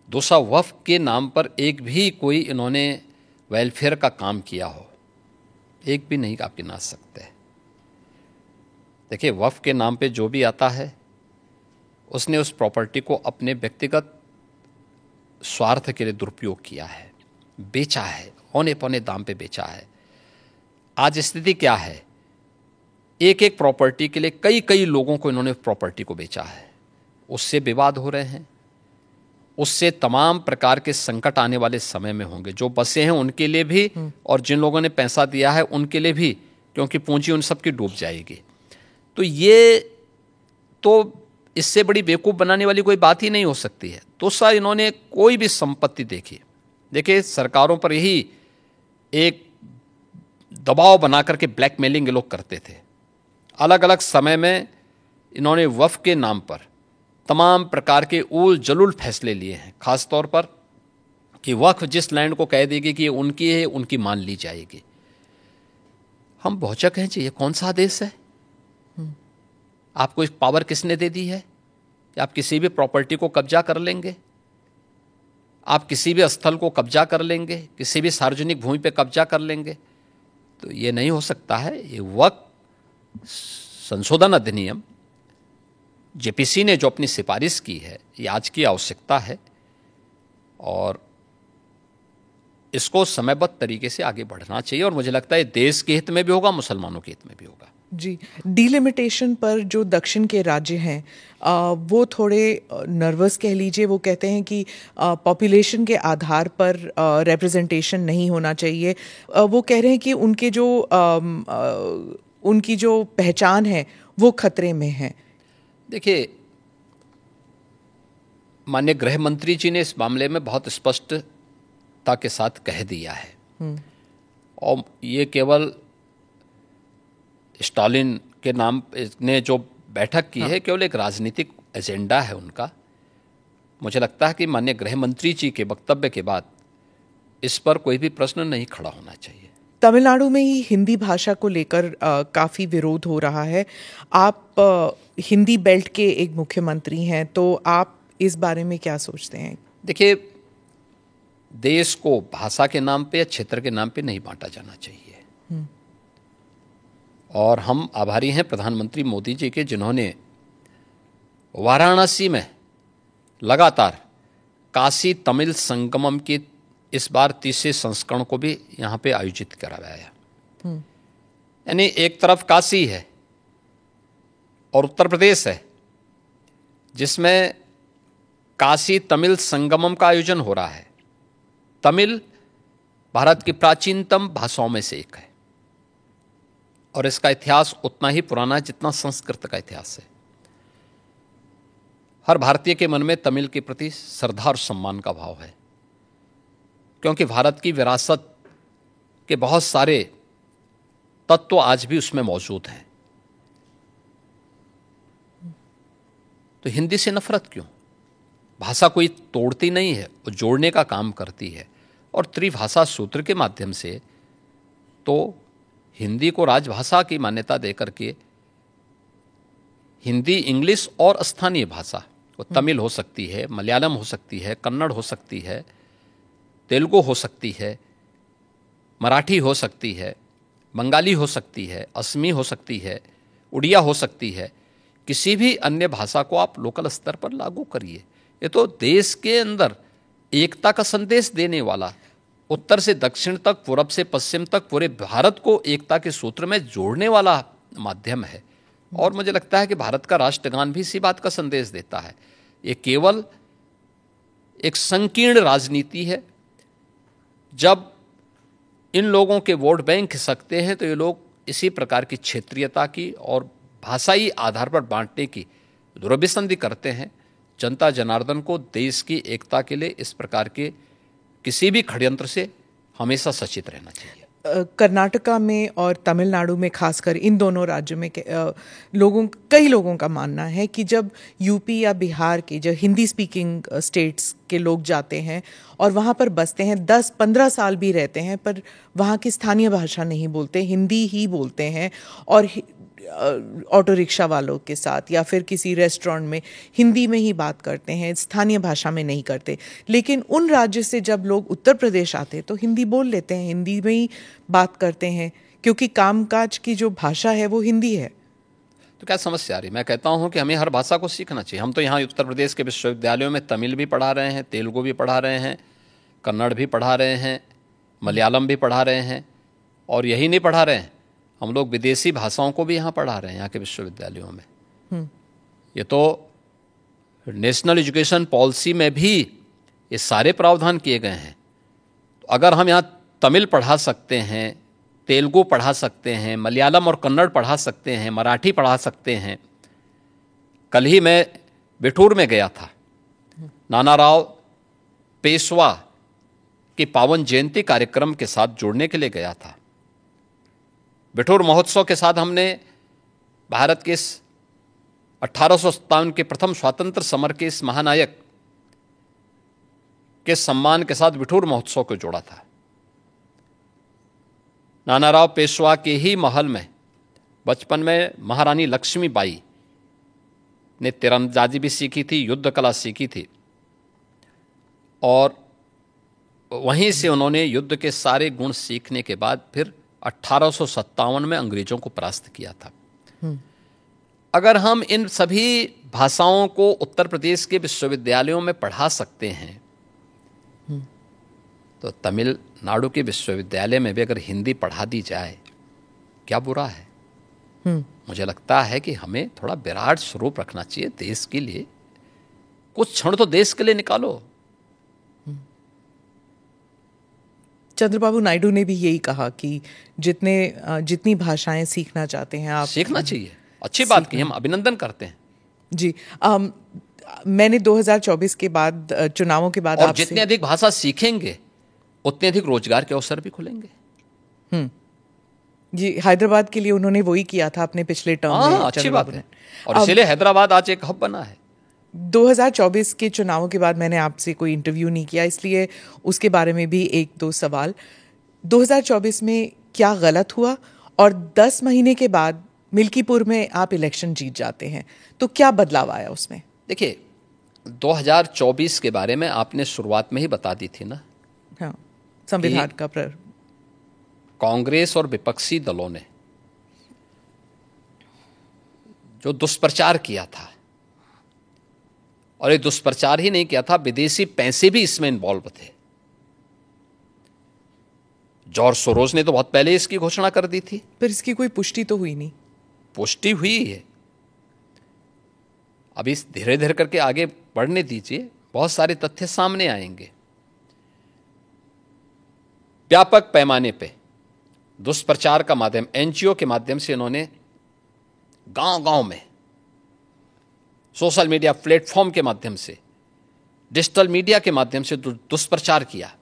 दूसरा, वक्फ के नाम पर एक भी कोई इन्होंने वेलफेयर का काम किया हो, एक भी नहीं आप गिना सकते। देखिए, वक्फ के नाम पे जो भी आता है उसने उस प्रॉपर्टी को अपने व्यक्तिगत स्वार्थ के लिए दुरुपयोग किया है, बेचा है, औने पौने दाम पे बेचा है। आज स्थिति क्या है? एक एक प्रॉपर्टी के लिए कई कई लोगों को इन्होंने प्रॉपर्टी को बेचा है। उससे विवाद हो रहे हैं, उससे तमाम प्रकार के संकट आने वाले समय में होंगे। जो बसे हैं उनके लिए भी और जिन लोगों ने पैसा दिया है उनके लिए भी, क्योंकि पूंजी उन सब की डूब जाएगी। तो ये तो इससे बड़ी बेवकूफ़ बनाने वाली कोई बात ही नहीं हो सकती है। दूसरा, इन्होंने कोई भी संपत्ति देखिए सरकारों पर यही एक दबाव बना करके ब्लैकमेलिंग लोग करते थे। अलग अलग समय में इन्होंने वक्फ के नाम पर तमाम प्रकार के उल जलुल फैसले लिए हैं, खास तौर पर कि वक्फ जिस लैंड को कह देगी कि ये उनकी है, उनकी मान ली जाएगी। हम भौचक हैं जी, ये कौन सा देश है? आपको एक पावर किसने दे दी है कि आप किसी भी प्रॉपर्टी को कब्जा कर लेंगे, आप किसी भी स्थल को कब्जा कर लेंगे, किसी भी सार्वजनिक भूमि पे कब्जा कर लेंगे? तो ये नहीं हो सकता है। ये वक्फ संशोधन अधिनियम जेपीसी ने जो अपनी सिफारिश की है, ये आज की आवश्यकता है और इसको समयबद्ध तरीके से आगे बढ़ना चाहिए। और मुझे लगता है देश के हित में भी होगा, मुसलमानों के हित में भी होगा। जी, डिलिमिटेशन पर जो दक्षिण के राज्य हैं वो थोड़े नर्वस कह लीजिए। वो कहते हैं कि पॉपुलेशन के आधार पर रिप्रेजेंटेशन नहीं होना चाहिए। वो कह रहे हैं कि उनकी जो पहचान है वो खतरे में है। देखिए, माननीय गृह मंत्री जी ने इस मामले में बहुत स्पष्टता के साथ कह दिया है और ये केवल स्टालिन के नाम ने जो बैठक की है, केवल एक राजनीतिक एजेंडा है उनका। मुझे लगता है कि माननीय गृह मंत्री जी के वक्तव्य के बाद इस पर कोई भी प्रश्न नहीं खड़ा होना चाहिए। तमिलनाडु में ही हिंदी भाषा को लेकर काफ़ी विरोध हो रहा है। आप हिंदी बेल्ट के एक मुख्यमंत्री हैं, तो आप इस बारे में क्या सोचते हैं? देखिए, देश को भाषा के नाम पे या क्षेत्र के नाम पे नहीं बांटा जाना चाहिए। और हम आभारी हैं प्रधानमंत्री मोदी जी के, जिन्होंने वाराणसी में लगातार काशी तमिल संगमम की इस बार 30वें संस्करण को भी यहाँ पे आयोजित करवाया। यानी एक तरफ काशी है और उत्तर प्रदेश है, जिसमें काशी तमिल संगमम का आयोजन हो रहा है। तमिल भारत की प्राचीनतम भाषाओं में से एक है और इसका इतिहास उतना ही पुराना है जितना संस्कृत का इतिहास है। हर भारतीय के मन में तमिल के प्रति श्रद्धा और सम्मान का भाव है, क्योंकि भारत की विरासत के बहुत सारे तत्व आज भी उसमें मौजूद हैं। तो हिंदी से नफरत क्यों? भाषा कोई तोड़ती नहीं है, वो जोड़ने का काम करती है। और त्रिभाषा सूत्र के माध्यम से तो हिंदी को राजभाषा की मान्यता देकर के हिंदी, इंग्लिश और स्थानीय भाषा, वो तमिल हो सकती है, मलयालम हो सकती है, कन्नड़ हो सकती है, तेलुगु हो सकती है, मराठी हो सकती है, बंगाली हो सकती है, असमी हो सकती है, उड़िया हो सकती है, किसी भी अन्य भाषा को आप लोकल स्तर पर लागू करिए। ये तो देश के अंदर एकता का संदेश देने वाला, उत्तर से दक्षिण तक, पूरब से पश्चिम तक पूरे भारत को एकता के सूत्र में जोड़ने वाला माध्यम है। और मुझे लगता है कि भारत का राष्ट्रगान भी इसी बात का संदेश देता है। ये केवल एक संकीर्ण राजनीति है। जब इन लोगों के वोट बैंक खिसकते हैं तो ये लोग इसी प्रकार की क्षेत्रीयता की और भाषाई आधार पर बांटने की दुरभिसंधि करते हैं। जनता जनार्दन को देश की एकता के लिए इस प्रकार के किसी भी षड्यंत्र से हमेशा सचेत रहना चाहिए। कर्नाटका में और तमिलनाडु में, खासकर इन दोनों राज्यों में कई लोगों का मानना है कि जब यूपी या बिहार के जो हिंदी स्पीकिंग स्टेट्स के लोग जाते हैं और वहाँ पर बसते हैं, 10-15 साल भी रहते हैं, पर वहाँ की स्थानीय भाषा नहीं बोलते, हिंदी ही बोलते हैं और ऑटो रिक्शा वालों के साथ या फिर किसी रेस्टोरेंट में हिंदी में ही बात करते हैं, स्थानीय भाषा में नहीं करते। लेकिन उन राज्य से जब लोग उत्तर प्रदेश आते हैं तो हिंदी बोल लेते हैं, हिंदी में ही बात करते हैं, क्योंकि कामकाज की जो भाषा है वो हिंदी है। तो क्या समस्या आ रही? मैं कहता हूँ कि हमें हर भाषा को सीखना चाहिए। हम तो यहाँ उत्तर प्रदेश के विश्वविद्यालयों में तमिल भी पढ़ा रहे हैं, तेलुगु भी पढ़ा रहे हैं, कन्नड़ भी पढ़ा रहे हैं, मलयालम भी पढ़ा रहे हैं, और यही नहीं पढ़ा रहे हैं, हम लोग विदेशी भाषाओं को भी यहाँ पढ़ा रहे हैं यहाँ के विश्वविद्यालयों में। ये तो नेशनल एजुकेशन पॉलिसी में भी ये सारे प्रावधान किए गए हैं। तो अगर हम यहाँ तमिल पढ़ा सकते हैं, तेलुगु पढ़ा सकते हैं, मलयालम और कन्नड़ पढ़ा सकते हैं, मराठी पढ़ा सकते हैं। कल ही मैं बिठूर में गया था, नानाराव पेशवा के पावन जयंती कार्यक्रम के साथ जुड़ने के लिए गया था। बिठूर महोत्सव के साथ हमने भारत के 1857 के प्रथम स्वातंत्र समर के इस महानायक के सम्मान के साथ बिठूर महोत्सव को जोड़ा था। नानाराव पेशवा के ही महल में बचपन में महारानी लक्ष्मीबाई ने तीरंदाजी भी सीखी थी, युद्ध कला सीखी थी, और वहीं से उन्होंने युद्ध के सारे गुण सीखने के बाद फिर 1857 में अंग्रेजों को परास्त किया था। अगर हम इन सभी भाषाओं को उत्तर प्रदेश के विश्वविद्यालयों में पढ़ा सकते हैं तो तमिलनाडु के विश्वविद्यालय में भी अगर हिंदी पढ़ा दी जाए, क्या बुरा है? मुझे लगता है कि हमें थोड़ा विराट स्वरूप रखना चाहिए देश के लिए। कुछ क्षण तो देश के लिए निकालो। चंद्रबाबू नायडू ने भी यही कहा कि जितनी भाषाएं सीखना चाहते हैं आप सीखना चाहिए। अच्छी बात की, हम अभिनंदन करते हैं जी। मैंने 2024 के बाद, चुनावों के बाद, और जितनी अधिक भाषा सीखेंगे उतने अधिक रोजगार के अवसर भी खुलेंगे। जी, हैदराबाद के लिए उन्होंने वही किया था अपने पिछले टर्म में। अच्छी बात है, और इसलिए हैदराबाद आज एक हब बना है। 2024 के चुनावों के बाद मैंने आपसे कोई इंटरव्यू नहीं किया, इसलिए उसके बारे में भी 1-2 सवाल। 2024 में क्या गलत हुआ, और 10 महीने के बाद मिल्कीपुर में आप इलेक्शन जीत जाते हैं, तो क्या बदलाव आया उसमें? देखिए, 2024 के बारे में आपने शुरुआत में ही बता दी थी ना। हाँ, संविधान का कांग्रेस और विपक्षी दलों ने जो दुष्प्रचार किया था, और ये दुष्प्रचार ही नहीं किया था, विदेशी पैसे भी इसमें इन्वॉल्व थे। जॉर्ज सोरोस ने तो बहुत पहले इसकी घोषणा कर दी थी। पर इसकी कोई पुष्टि तो हुई नहीं। पुष्टि हुई है, अभी धीरे धीरे करके आगे बढ़ने दीजिए, बहुत सारे तथ्य सामने आएंगे। व्यापक पैमाने पे दुष्प्रचार का माध्यम, एनजीओ के माध्यम से इन्होंने गांव गांव में, सोशल मीडिया प्लेटफॉर्म के माध्यम से, डिजिटल मीडिया के माध्यम से दुष्प्रचार किया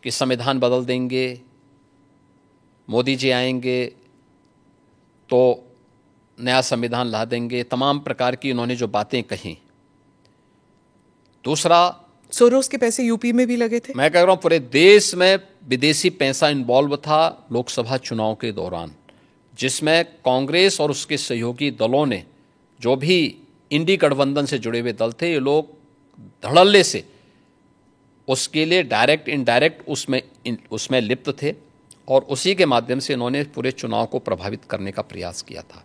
कि संविधान बदल देंगे, मोदी जी आएंगे तो नया संविधान ला देंगे, तमाम प्रकार की इन्होंने जो बातें कही। दूसरा, सोरोस के पैसे यूपी में भी लगे थे। मैं कह रहा हूं पूरे देश में विदेशी पैसा इन्वॉल्व था लोकसभा चुनाव के दौरान, जिसमें कांग्रेस और उसके सहयोगी दलों ने, जो भी इंडी गठबंधन से जुड़े हुए दल थे, ये लोग धड़ल्ले से उसके लिए डायरेक्ट इनडायरेक्ट उसमें लिप्त थे और उसी के माध्यम से इन्होंने पूरे चुनाव को प्रभावित करने का प्रयास किया था।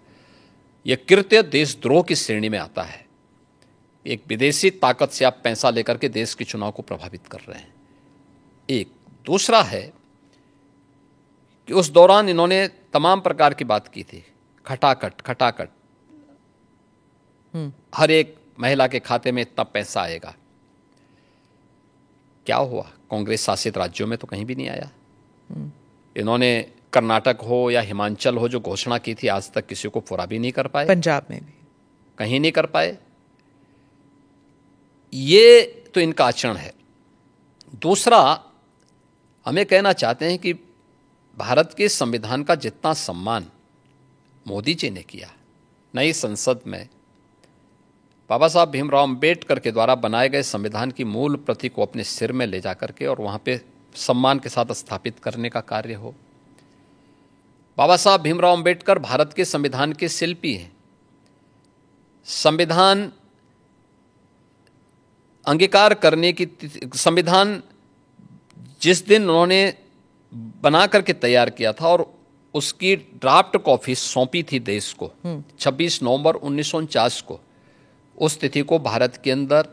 यह कृत्य देशद्रोह की श्रेणी में आता है। एक विदेशी ताकत से आप पैसा लेकर के देश के चुनाव को प्रभावित कर रहे हैं। एक दूसरा है कि उस दौरान इन्होंने तमाम प्रकार की बात की थी, खटाखट हर एक महिला के खाते में इतना पैसा आएगा। क्या हुआ? कांग्रेस शासित राज्यों में तो कहीं भी नहीं आया। इन्होंने कर्नाटक हो या हिमाचल हो जो घोषणा की थी, आज तक किसी को पूरा भी नहीं कर पाए। पंजाब में भी कहीं नहीं कर पाए। ये तो इनका आचरण है। दूसरा, हमें कहना चाहते हैं कि भारत के संविधान का जितना सम्मान मोदी जी ने किया, नई संसद में बाबा साहब भीमराव अंबेडकर के द्वारा बनाए गए संविधान की मूल प्रति को अपने सिर में ले जाकर के और वहां पे सम्मान के साथ स्थापित करने का कार्य हो। बाबा साहब भीमराव अंबेडकर भारत के संविधान के शिल्पी हैं। संविधान अंगीकार करने की संविधान जिस दिन उन्होंने बना करके तैयार किया था और उसकी ड्राफ्ट कॉपी सौंपी थी देश को 26 नवंबर 1949 को, उस तिथि को भारत के अंदर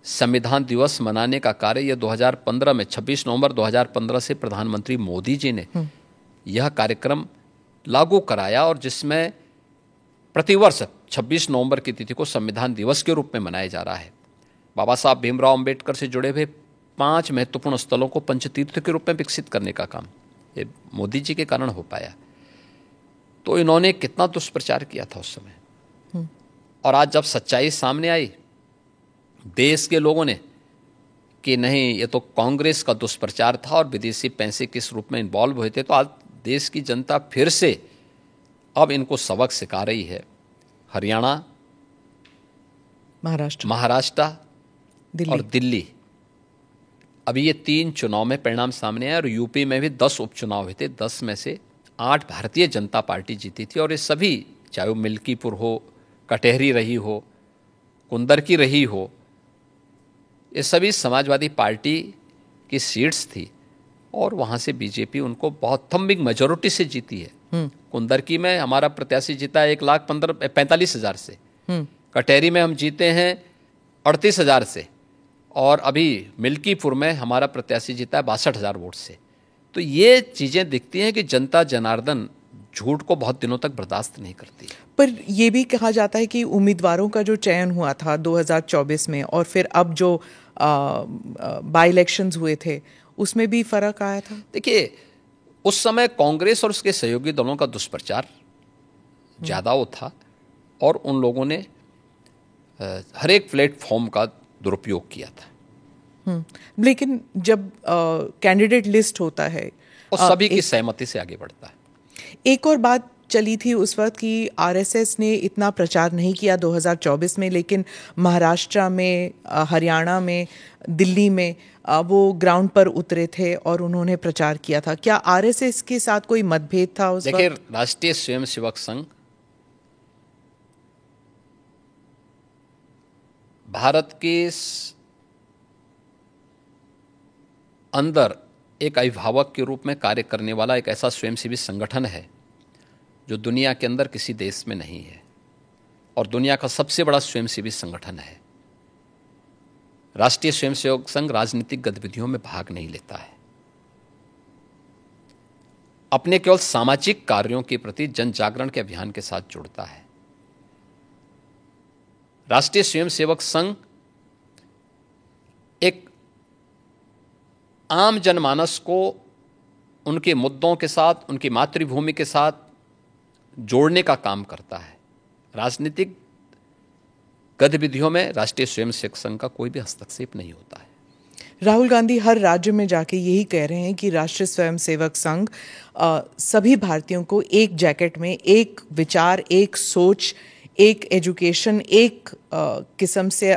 संविधान दिवस मनाने का कार्य यह 2015 में 26 नवंबर 2015 से प्रधानमंत्री मोदी जी ने यह कार्यक्रम लागू कराया और जिसमें प्रतिवर्ष 26 नवंबर की तिथि को संविधान दिवस के रूप में मनाया जा रहा है। बाबा साहब भीमराव अंबेडकर से जुड़े हुए 5 महत्वपूर्ण स्थलों को पंचतीर्थ के रूप में विकसित करने का काम ये मोदी जी के कारण हो पाया। तो इन्होंने कितना दुष्प्रचार किया था उस समय, और आज जब सच्चाई सामने आई देश के लोगों ने कि नहीं ये तो कांग्रेस का दुष्प्रचार था और विदेशी पैसे किस रूप में इन्वॉल्व हुए थे, तो आज देश की जनता फिर से अब इनको सबक सिखा रही है। हरियाणा, महाराष्ट्र और दिल्ली, अभी ये 3 चुनाव में परिणाम सामने आए और यूपी में भी 10 उपचुनाव हुए थे। 10 में से 8 भारतीय जनता पार्टी जीती थी और ये सभी, चाहे वो मिल्कीपुर हो, कटेहरी रही हो, कुंदर की रही हो, ये सभी समाजवादी पार्टी की सीट्स थी और वहाँ से बीजेपी उनको बहुत थम्बिंग मेजोरिटी से जीती है। कुंदर की में हमारा प्रत्याशी जीता है 1,45,000 से, कटेहरी में हम जीते हैं 38,000 से और अभी मिल्कीपुर में हमारा प्रत्याशी जीता है 62,000 वोट से। तो ये चीज़ें दिखती हैं कि जनता जनार्दन झूठ को बहुत दिनों तक बर्दाश्त नहीं करती। पर यह भी कहा जाता है कि उम्मीदवारों का जो चयन हुआ था 2024 में और फिर अब जो बाई इलेक्शंस हुए थे उसमें भी फर्क आया था। देखिए, उस समय कांग्रेस और उसके सहयोगी दलों का दुष्प्रचार ज़्यादा वो था और उन लोगों ने हर एक प्लेटफॉर्म का दुरुपयोग किया था। लेकिन जब कैंडिडेट लिस्ट होता है और सभी की सहमति से आगे बढ़ता है। एक और बात चली थी उस वक्त कि आरएसएस ने इतना प्रचार नहीं किया 2024 में, लेकिन महाराष्ट्र में, हरियाणा में, दिल्ली में वो ग्राउंड पर उतरे थे और उन्होंने प्रचार किया था। क्या आरएसएस के साथ कोई मतभेद था उस वक्त? देखिए, राष्ट्रीय स्वयंसेवक संघ भारत के अंदर एक अभिभावक के रूप में कार्य करने वाला एक ऐसा स्वयंसेवी संगठन है जो दुनिया के अंदर किसी देश में नहीं है और दुनिया का सबसे बड़ा स्वयंसेवी संगठन है। राष्ट्रीय स्वयंसेवक संघ राजनीतिक गतिविधियों में भाग नहीं लेता है। अपने केवल सामाजिक कार्यों के प्रति जन जागरण के अभियान के साथ जुड़ता है। राष्ट्रीय स्वयंसेवक संघ एक आम जनमानस को उनके मुद्दों के साथ, उनकी मातृभूमि के साथ जोड़ने का काम करता है। राजनीतिक गतिविधियों में राष्ट्रीय स्वयंसेवक संघ का कोई भी हस्तक्षेप नहीं होता है। राहुल गांधी हर राज्य में जाके यही कह रहे हैं कि राष्ट्रीय स्वयंसेवक संघ सभी भारतीयों को एक जैकेट में, एक विचार, एक सोच, एक एजुकेशन, एक किस्म से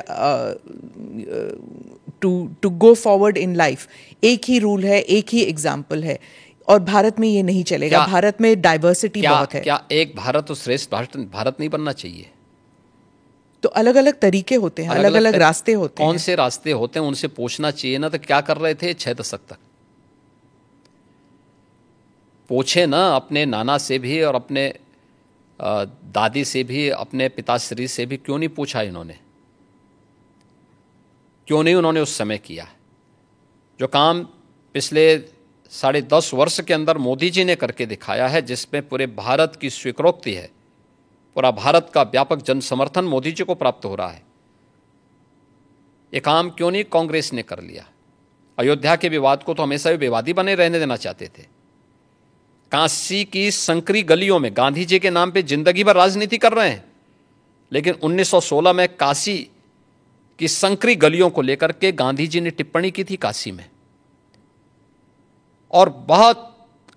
to go forward in life, एक ही रूल है, एक ही एग्जाम्पल है। और भारत में ये नहीं चलेगा। भारत में डाइवर्सिटी बहुत है। क्या एक भारत तो श्रेष्ठ भारत नहीं बनना चाहिए? तो अलग अलग तरीके होते हैं, अलग अलग रास्ते होते हैं। कौन से रास्ते होते हैं उनसे पूछना चाहिए ना। तो क्या कर रहे थे 6 दशक तक? पूछे ना अपने नाना से भी और अपने दादी से भी, अपने पिताश्री से भी। क्यों नहीं पूछा इन्होंने? क्यों नहीं उन्होंने उस समय किया? जो काम पिछले 10.5 वर्ष के अंदर मोदी जी ने करके दिखाया है, जिसमें पूरे भारत की स्वीकृति है, पूरा भारत का व्यापक जन समर्थन मोदी जी को प्राप्त हो रहा है, ये काम क्यों नहीं कांग्रेस ने कर लिया? अयोध्या के विवाद को तो हमेशा भी विवादी बने रहने देना चाहते थे। काशी की संकरी गलियों में गांधी जी के नाम पे जिंदगी भर राजनीति कर रहे हैं, लेकिन 1916 में काशी की संकरी गलियों को लेकर के गांधी जी ने टिप्पणी की थी काशी में, और बहुत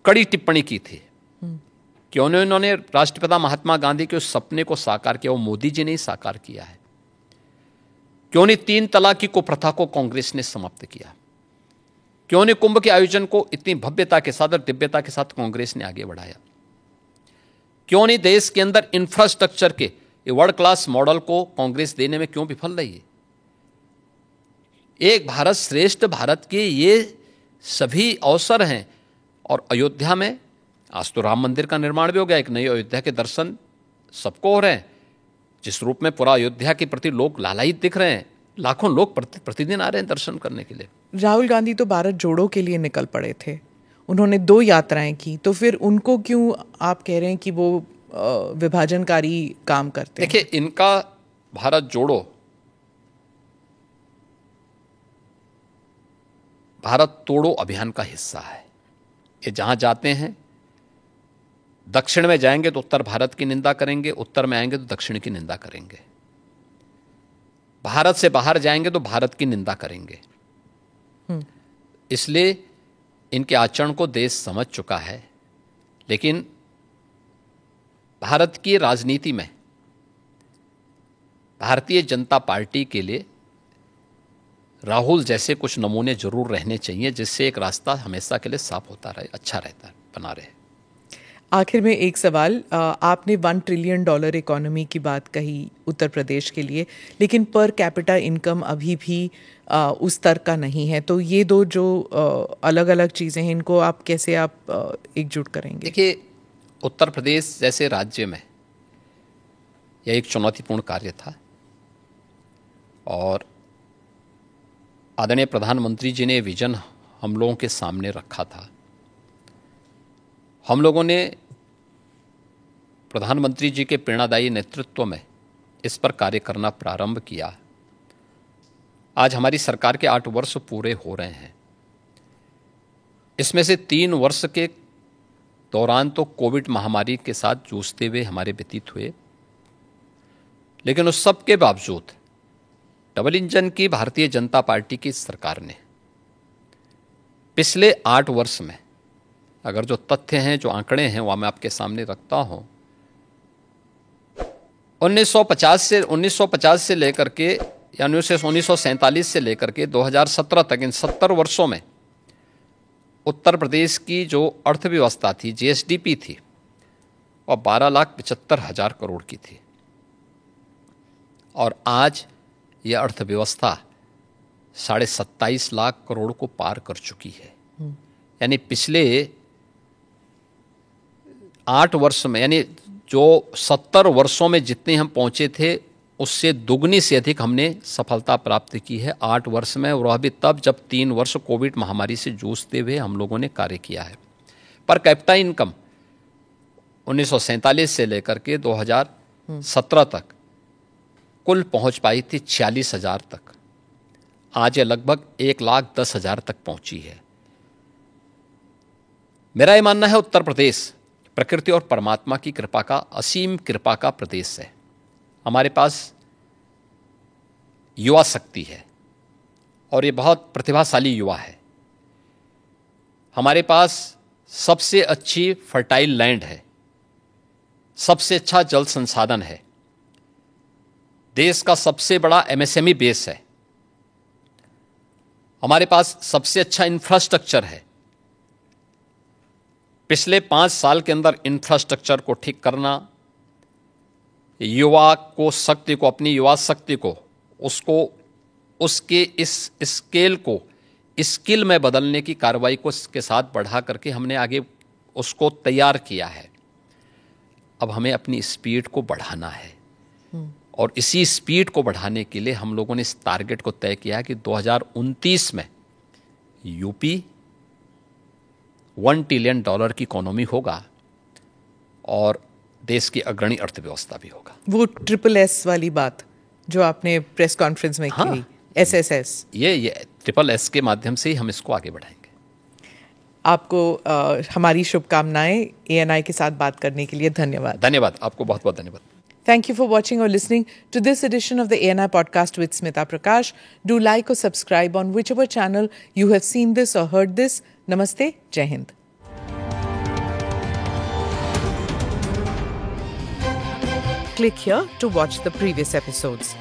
कड़ी टिप्पणी की थी। क्यों नहीं उन्होंने राष्ट्रपिता महात्मा गांधी के उस सपने को साकार किया? वो मोदी जी ने ही साकार किया है। क्यों नहीं 3 तलाक की कुप्रथा को कांग्रेस ने समाप्त किया? क्यों नहीं कुंभ के आयोजन को इतनी भव्यता के साथ और दिव्यता के साथ कांग्रेस ने आगे बढ़ाया? क्यों नहीं देश के अंदर इंफ्रास्ट्रक्चर के वर्ल्ड क्लास मॉडल को कांग्रेस देने में क्यों विफल रही है? एक भारत श्रेष्ठ भारत के ये सभी अवसर हैं। और अयोध्या में आज तो राम मंदिर का निर्माण भी हो गया। एक नई अयोध्या के दर्शन सबको हो रहे हैं, जिस रूप में पूरा अयोध्या के प्रति लोग लालायित दिख रहे हैं। लाखों लोग प्रतिदिन आ रहे हैं दर्शन करने के लिए। राहुल गांधी तो भारत जोड़ो के लिए निकल पड़े थे, उन्होंने 2 यात्राएं की, तो फिर उनको क्यों आप कह रहे हैं कि वो विभाजनकारी काम करते हैं? देखिए, इनका भारत जोड़ो भारत तोड़ो अभियान का हिस्सा है। ये जहां जाते हैं, दक्षिण में जाएंगे तो उत्तर भारत की निंदा करेंगे, उत्तर में आएंगे तो दक्षिण की निंदा करेंगे, भारत से बाहर जाएंगे तो भारत की निंदा करेंगे। इसलिए इनके आचरण को देश समझ चुका है। लेकिन भारत की राजनीति में भारतीय जनता पार्टी के लिए राहुल जैसे कुछ नमूने जरूर रहने चाहिए, जिससे एक रास्ता हमेशा के लिए साफ होता रहे, अच्छा रहता है, बना रहे। आखिर में एक सवाल, आपने $1 ट्रिलियन इकोनॉमी की बात कही उत्तर प्रदेश के लिए, लेकिन पर कैपिटा इनकम अभी भी उस स्तर का नहीं है। तो ये 2 जो अलग अलग चीज़ें हैं, इनको आप कैसे एकजुट करेंगे? देखिए, उत्तर प्रदेश जैसे राज्य में यह एक चुनौतीपूर्ण कार्य था, और आदरणीय प्रधानमंत्री जी ने विजन हम लोगों के सामने रखा था। हम लोगों ने प्रधानमंत्री जी के प्रेरणादायी नेतृत्व में इस पर कार्य करना प्रारंभ किया। आज हमारी सरकार के 8 वर्ष पूरे हो रहे हैं। इसमें से 3 वर्ष के दौरान तो कोविड महामारी के साथ जूझते हुए हमारे व्यतीत हुए, लेकिन उस सब के बावजूद डबल इंजन की भारतीय जनता पार्टी की सरकार ने पिछले 8 वर्ष में, अगर जो तथ्य हैं, जो आंकड़े हैं, वह मैं आपके सामने रखता हूं, 1950 से लेकर के, यानी 1947 से लेकर के 2017 तक, इन 70 वर्षों में उत्तर प्रदेश की जो अर्थव्यवस्था थी, जीएसडीपी थी, वह 12,75,000 करोड़ की थी। और आज यह अर्थव्यवस्था 27.5 लाख करोड़ को पार कर चुकी है। यानी पिछले 8 वर्ष में, यानी जो 70 वर्षों में जितने हम पहुंचे थे, उससे दुगनी से अधिक हमने सफलता प्राप्त की है 8 वर्ष में, और वह भी तब जब 3 वर्ष कोविड महामारी से जूझते हुए हम लोगों ने कार्य किया है। पर कैपिटा इनकम 1947 से लेकर के 2017 तक कुल पहुंच पाई थी 46,000 तक। आज ये लगभग 1,10,000 तक पहुंची है। मेरा ये मानना है उत्तर प्रदेश प्रकृति और परमात्मा की कृपा का, असीम कृपा का प्रदेश है। हमारे पास युवा शक्ति है और ये बहुत प्रतिभाशाली युवा है। हमारे पास सबसे अच्छी फर्टाइल लैंड है, सबसे अच्छा जल संसाधन है, देश का सबसे बड़ा एमएसएमई बेस है, हमारे पास सबसे अच्छा इंफ्रास्ट्रक्चर है। पिछले 5 साल के अंदर इंफ्रास्ट्रक्चर को ठीक करना, युवा को शक्ति को, अपनी युवा शक्ति को, उसको उसके इस स्केल को स्किल में बदलने की कार्रवाई को इसके साथ बढ़ा करके हमने आगे उसको तैयार किया है। अब हमें अपनी स्पीड को बढ़ाना है और इसी स्पीड को बढ़ाने के लिए हम लोगों ने इस टारगेट को तय किया है कि 2029 में यूपी $1 ट्रिलियन की इकोनॉमी होगा और देश की अग्रणी अर्थव्यवस्था भी होगा। वो SSS वाली बात जो आपने प्रेस कॉन्फ्रेंस में की, SSS, ये SSS के माध्यम से ही हम इसको आगे बढ़ाएंगे। आपको हमारी शुभकामनाएं। ANI के साथ बात करने के लिए धन्यवाद। धन्यवाद, आपको बहुत बहुत धन्यवाद। Thank you for watching or listening to this edition of the ANI podcast with Smita Prakash. Do like or subscribe on whichever channel you have seen this or heard this. Namaste, Jai Hind. Click here to watch the previous episodes.